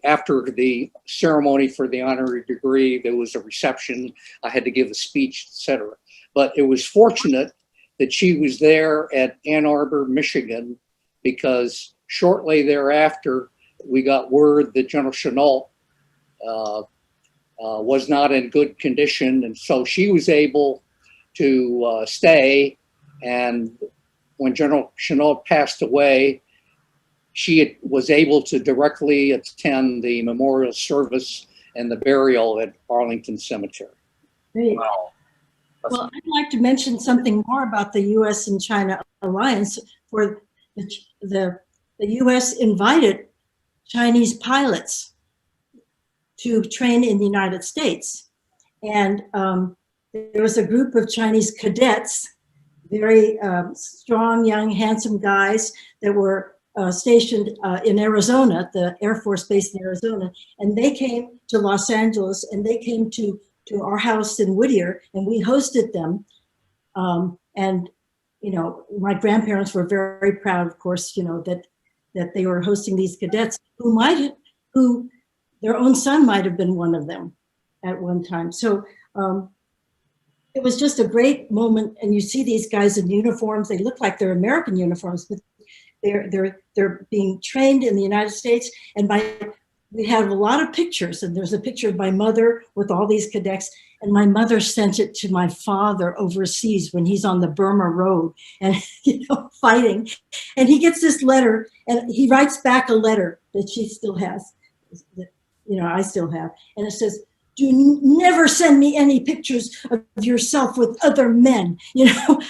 after the ceremony for the honorary degree, there was a reception. I had to give a speech, etc. But it was fortunate that she was there at Ann Arbor, Michigan, because shortly thereafter, we got word that General Chennault was not in good condition. And so she was able to stay. And when General Chennault passed away, she was able to directly attend the memorial service and the burial at Arlington Cemetery. Great. Wow. Well, I'd like to mention something more about the U.S. and China alliance. For the U.S. invited Chinese pilots to train in the United States. And there was a group of Chinese cadets, very strong, young, handsome guys that were stationed in Arizona, the Air Force Base in Arizona. And they came to Los Angeles, and they came to our house in Whittier, and we hosted them. And, you know, my grandparents were very proud, of course, you know, that they were hosting these cadets who their own son might have been one of them at one time. So it was just a great moment. And you see these guys in uniforms. They look like they're American uniforms, but they're being trained in the United States. And we have a lot of pictures, and there's a picture of my mother with all these cadets, and my mother sent it to my father overseas when he's on the Burma Road and, you know, fighting. And he gets this letter, and he writes back a letter that she still has, that, you know, I still have. And it says, "Do never send me any pictures of yourself with other men. You know,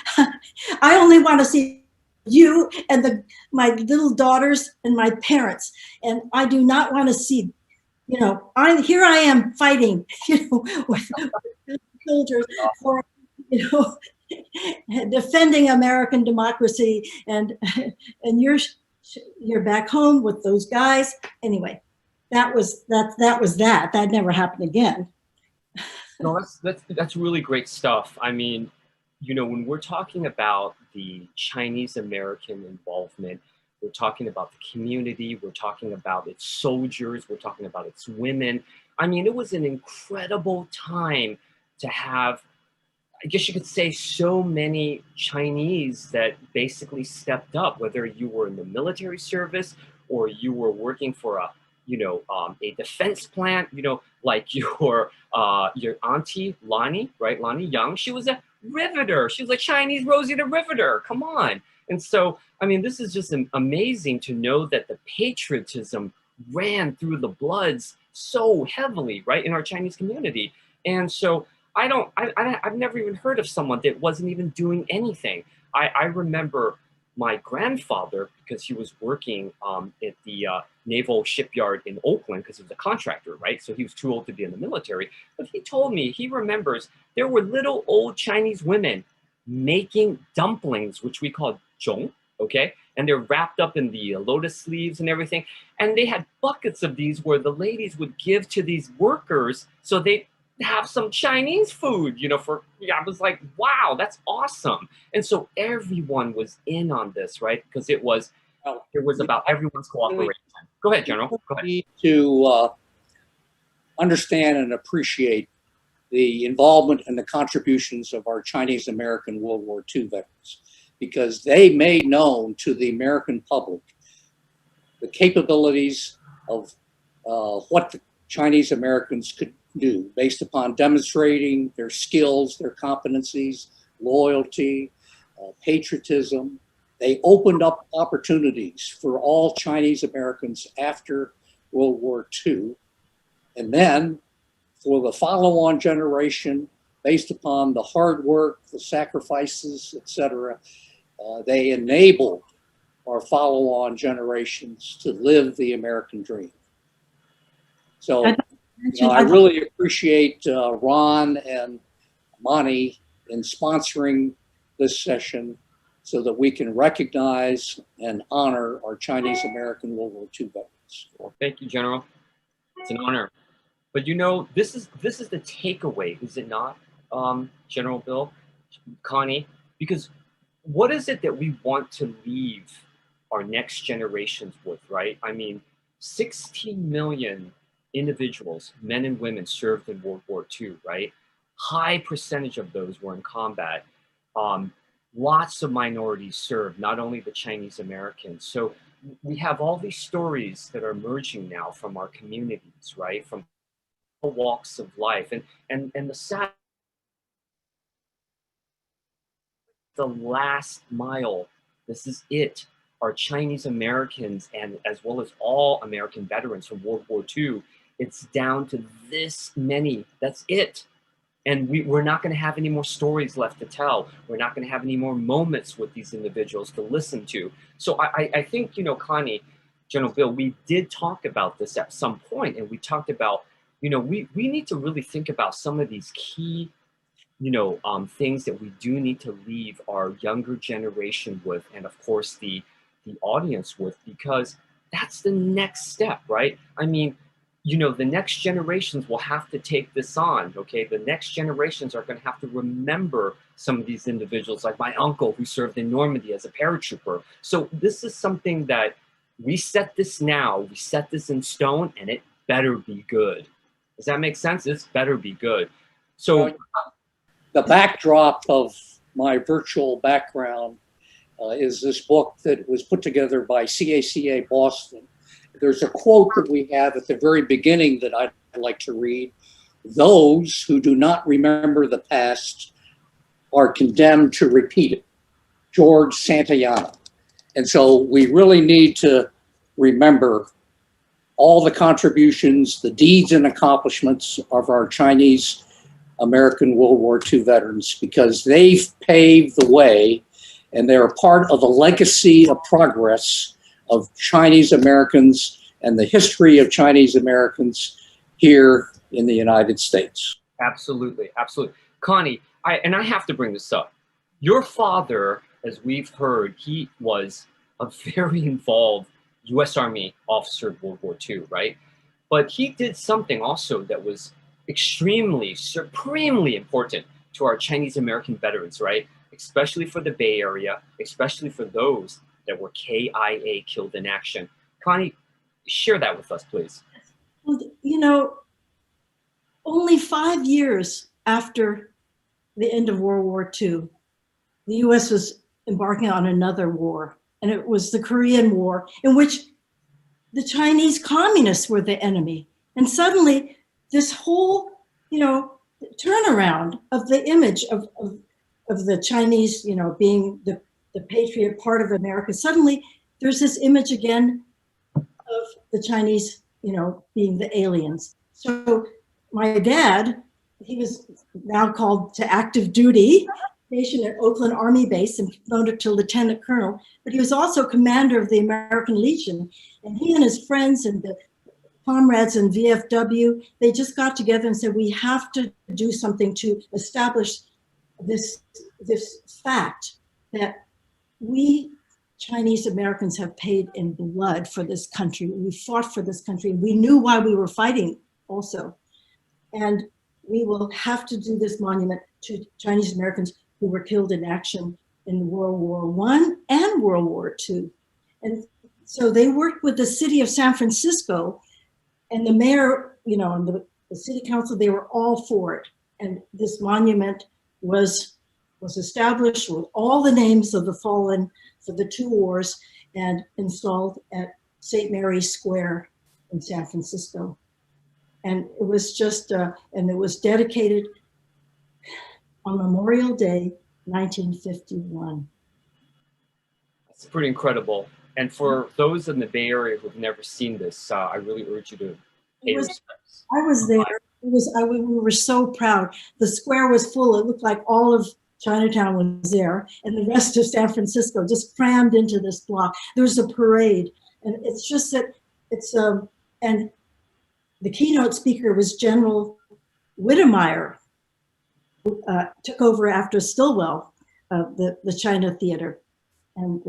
I only want to see you and my little daughters and my parents. And I do not want to see you know, here I am fighting, you know, with soldiers for, you know, defending American democracy, and you're back home with those guys. Anyway, that was that. That never happened again. No, that's really great stuff. I mean, you know, when we're talking about the Chinese American involvement, we're talking about the community, we're talking about its soldiers, we're talking about its women. I mean, it was an incredible time to have, I guess you could say, so many Chinese that basically stepped up, whether you were in the military service or you were working for a, you know, a defense plant, you know, like your auntie, Lonnie, right? Lonnie Young, she was a riveter. She was like Chinese Rosie the Riveter, come on. And so, I mean, this is just amazing to know that the patriotism ran through the bloods so heavily, right, in our Chinese community. And so I've never even heard of someone that wasn't even doing anything. I remember my grandfather, because he was working at the naval shipyard in Oakland, because he was a contractor, right? So he was too old to be in the military. But he told me he remembers there were little old Chinese women making dumplings, which we call zhong, okay? And they're wrapped up in the lotus sleeves and everything. And they had buckets of these where the ladies would give to these workers so they have some Chinese food, you know, I was like, wow, that's awesome. And so everyone was in on this, right? Because it was about everyone's cooperation. Go ahead, General. Go ahead. We need to understand and appreciate the involvement and the contributions of our Chinese American World War II veterans, because they made known to the American public the capabilities of what the Chinese Americans could do based upon demonstrating their skills, their competencies, loyalty, patriotism. They opened up opportunities for all Chinese Americans after World War II. And then for the follow-on generation, based upon the hard work, the sacrifices, etc., they enabled our follow-on generations to live the American dream. So, you know, I really appreciate Ron and Monty in sponsoring this session so that we can recognize and honor our Chinese American World War II veterans. Well, thank you, General. It's an honor. But you know, this is the takeaway, is it not, General Bill, Connie? Because what is it that we want to leave our next generations with, right? I mean, 16 million individuals, men and women, served in World War II, right? High percentage of those were in combat. Lots of minorities served, not only the Chinese Americans. So we have all these stories that are emerging now from our communities, right? From all walks of life. And the sad, the last mile, this is it. Our Chinese Americans, and as well as all American veterans from World War II, it's down to this many. That's it. And we're not going to have any more stories left to tell. We're not going to have any more moments with these individuals to listen to. So I think, you know, Connie, General Bill, we did talk about this at some point, and we talked about, you know, we need to really think about some of these key, you know, things that we do need to leave our younger generation with, and of course the audience with, because that's the next step, right? I mean, you know, the next generations will have to take this on, okay? The next generations are going to have to remember some of these individuals, like my uncle who served in Normandy as a paratrooper. So this is something that we set this now, we set this in stone, and it better be good. Does that make sense? It's better be good. So the backdrop of my virtual background is this book that was put together by CACA Boston. There's a quote that we have at the very beginning that I'd like to read. Those who do not remember the past are condemned to repeat it. George Santayana. And so we really need to remember all the contributions, the deeds and accomplishments of our Chinese American World War II veterans, because they've paved the way and they're part of a legacy of progress of Chinese Americans and the history of Chinese Americans here in the United States. Absolutely, absolutely. Connie, I have to bring this up. Your father, as we've heard, he was a very involved U.S. Army officer of World War II, right? But he did something also that was extremely, supremely important to our Chinese American veterans, right? Especially for the Bay Area, especially for those that were KIA, killed in action. Connie, share that with us, please. Well, you know, only 5 years after the end of World War II, the US was embarking on another war, and it was the Korean War, in which the Chinese communists were the enemy. And suddenly this whole, you know, turnaround of the image of the Chinese, you know, being the patriot part of America, suddenly there's this image again of the Chinese, you know, being the aliens. So my dad, he was now called to active duty, stationed at Oakland Army Base and promoted to lieutenant colonel, but he was also commander of the American Legion. And he and his friends and the comrades in VFW, they just got together and said, we have to do something to establish this fact that we Chinese Americans have paid in blood for this country. We fought for this country. We knew why we were fighting also. And we will have to do this monument to Chinese Americans who were killed in action in World War I and World War II. And so they worked with the city of San Francisco, and the mayor, you know, and the city council, they were all for it. And this monument was established with all the names of the fallen for the two wars and installed at St. Mary's Square in San Francisco. And it was just, and it was dedicated on Memorial Day, 1951. That's pretty incredible. And for those in the Bay Area who've never seen this, I really urge you to pay respects. I was there. We were so proud. The square was full. It looked like all of Chinatown was there, and the rest of San Francisco just crammed into this block. There was a parade, and it's just that it's and the keynote speaker was General WWII, who took over after Stilwell, the China Theater, and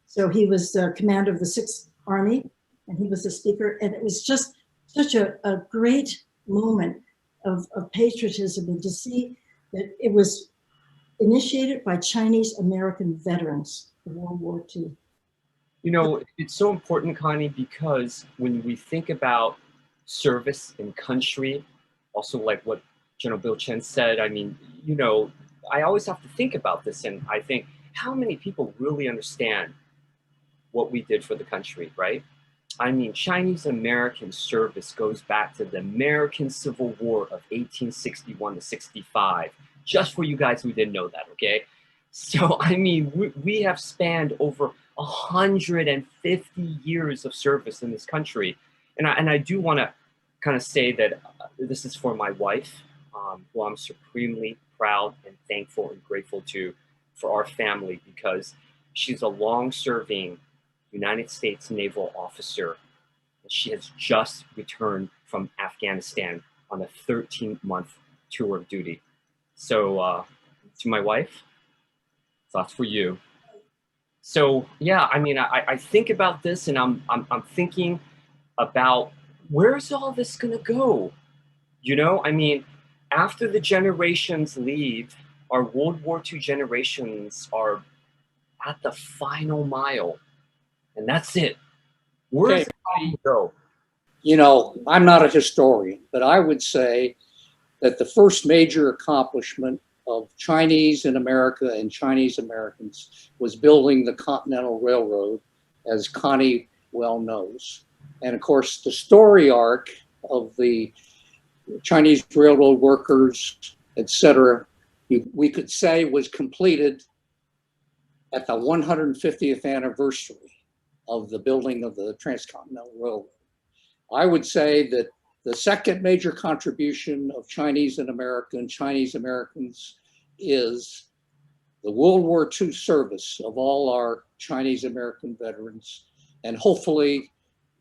so he was commander of the 6th Army, and he was the speaker, and it was just such a great moment of patriotism, and to see that it was initiated by Chinese American veterans of World War II. You know, it's so important, Connie, because when we think about service in country, also like what General Bill Chen said, I mean, you know, I always have to think about this, and I think, how many people really understand what we did for the country, right? I mean, Chinese American service goes back to the American Civil War of 1861 to 65. Just for you guys who didn't know that, okay? So, I mean, we have spanned over 150 years of service in this country. And I do want to kind of say that this is for my wife, who I'm supremely proud and thankful and grateful to, for our family, because she's a long-serving United States naval officer. She has just returned from Afghanistan on a 13-month tour of duty. So to my wife, thoughts for you. So yeah, I mean, I think about this, and I'm thinking about, where's all this gonna go? You know, I mean, after the generations leave, our World War II generations are at the final mile, and that's it. Where's it going to go? You know, I'm not a historian, but I would say that the first major accomplishment of Chinese in America and Chinese Americans was building the Continental Railroad, as Connie well knows. And of course, the story arc of the Chinese railroad workers, etc., we could say was completed at the 150th anniversary of the building of the Transcontinental Railroad. I would say that the second major contribution of Chinese Americans is the World War II service of all our Chinese American veterans. And hopefully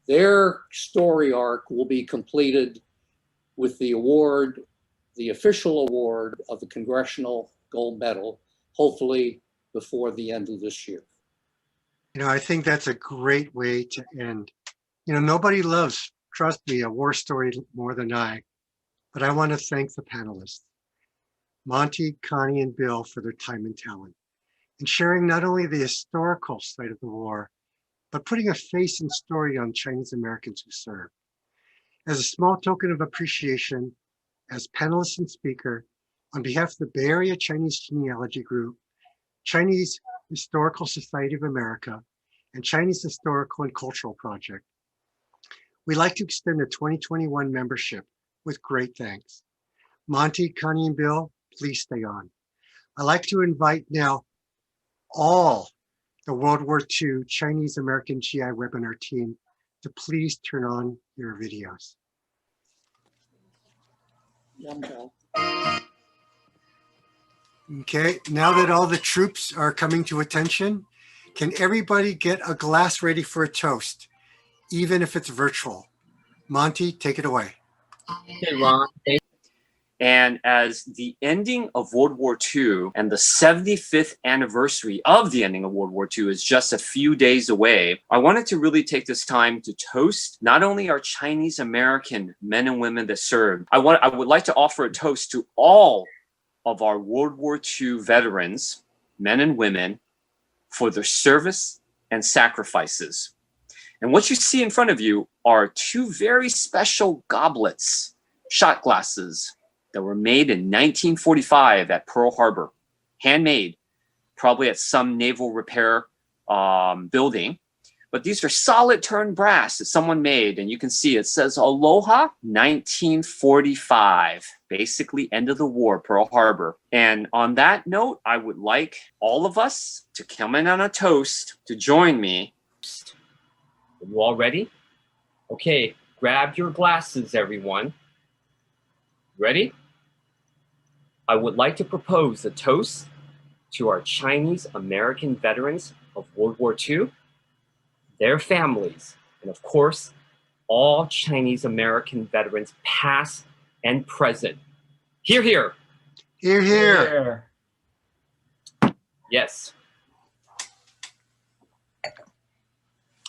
their story arc will be completed with the award, the official award of the Congressional Gold Medal, hopefully before the end of this year. I think that's a great way to end. Nobody loves, trust me, a war story more than I, but I want to thank the panelists, Monty, Connie, and Bill, for their time and talent in sharing not only the historical side of the war, but putting a face and story on Chinese Americans who served. As a small token of appreciation, as panelist and speaker, on behalf of the Bay Area Chinese Genealogy Group, Chinese Historical Society of America, and Chinese Historical and Cultural Project, we'd like to extend a 2021 membership with great thanks. Monty, Connie, and Bill, please stay on. I'd like to invite now all the World War II Chinese American GI webinar team to please turn on your videos. Okay, now that all the troops are coming to attention, can everybody get a glass ready for a toast, even if it's virtual? Monty, take it away. Okay, Ron. And as the ending of World War II and the 75th anniversary of the ending of World War II is just a few days away, I wanted to really take this time to toast not only our Chinese American men and women that served. I would like to offer a toast to all of our World War II veterans, men and women, for their service and sacrifices. And what you see in front of you are two very special goblets, shot glasses, that were made in 1945 at Pearl Harbor, handmade, probably at some naval repair building. But these are solid turned brass that someone made, and you can see it says Aloha 1945, basically end of the war, Pearl Harbor. And on that note, I would like all of us to come in on a toast to join me. Are you all ready? Okay, grab your glasses, everyone. Ready? I would like to propose a toast to our Chinese American veterans of World War II, their families, and of course, all Chinese American veterans past and present. Hear, hear. Hear, hear. Yes.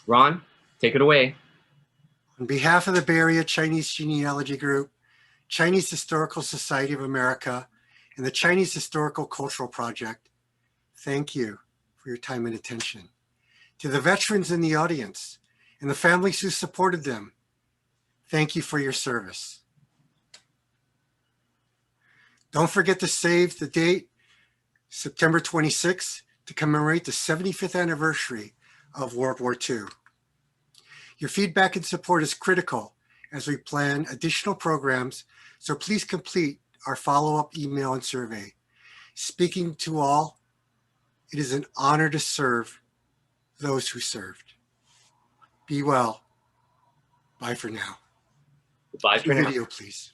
Ron, take it away. On behalf of the Bay Area Chinese Genealogy Group, Chinese Historical Society of America, and the Chinese Historical Cultural Project, thank you for your time and attention. To the veterans in the audience and the families who supported them, thank you for your service. Don't forget to save the date, September 26th, to commemorate the 75th anniversary of World War II. Your feedback and support is critical as we plan additional programs, so please complete our follow-up email and survey. Speaking to all, it is an honor to serve those who served. Be well. Bye for now. Bye for now. Video, please.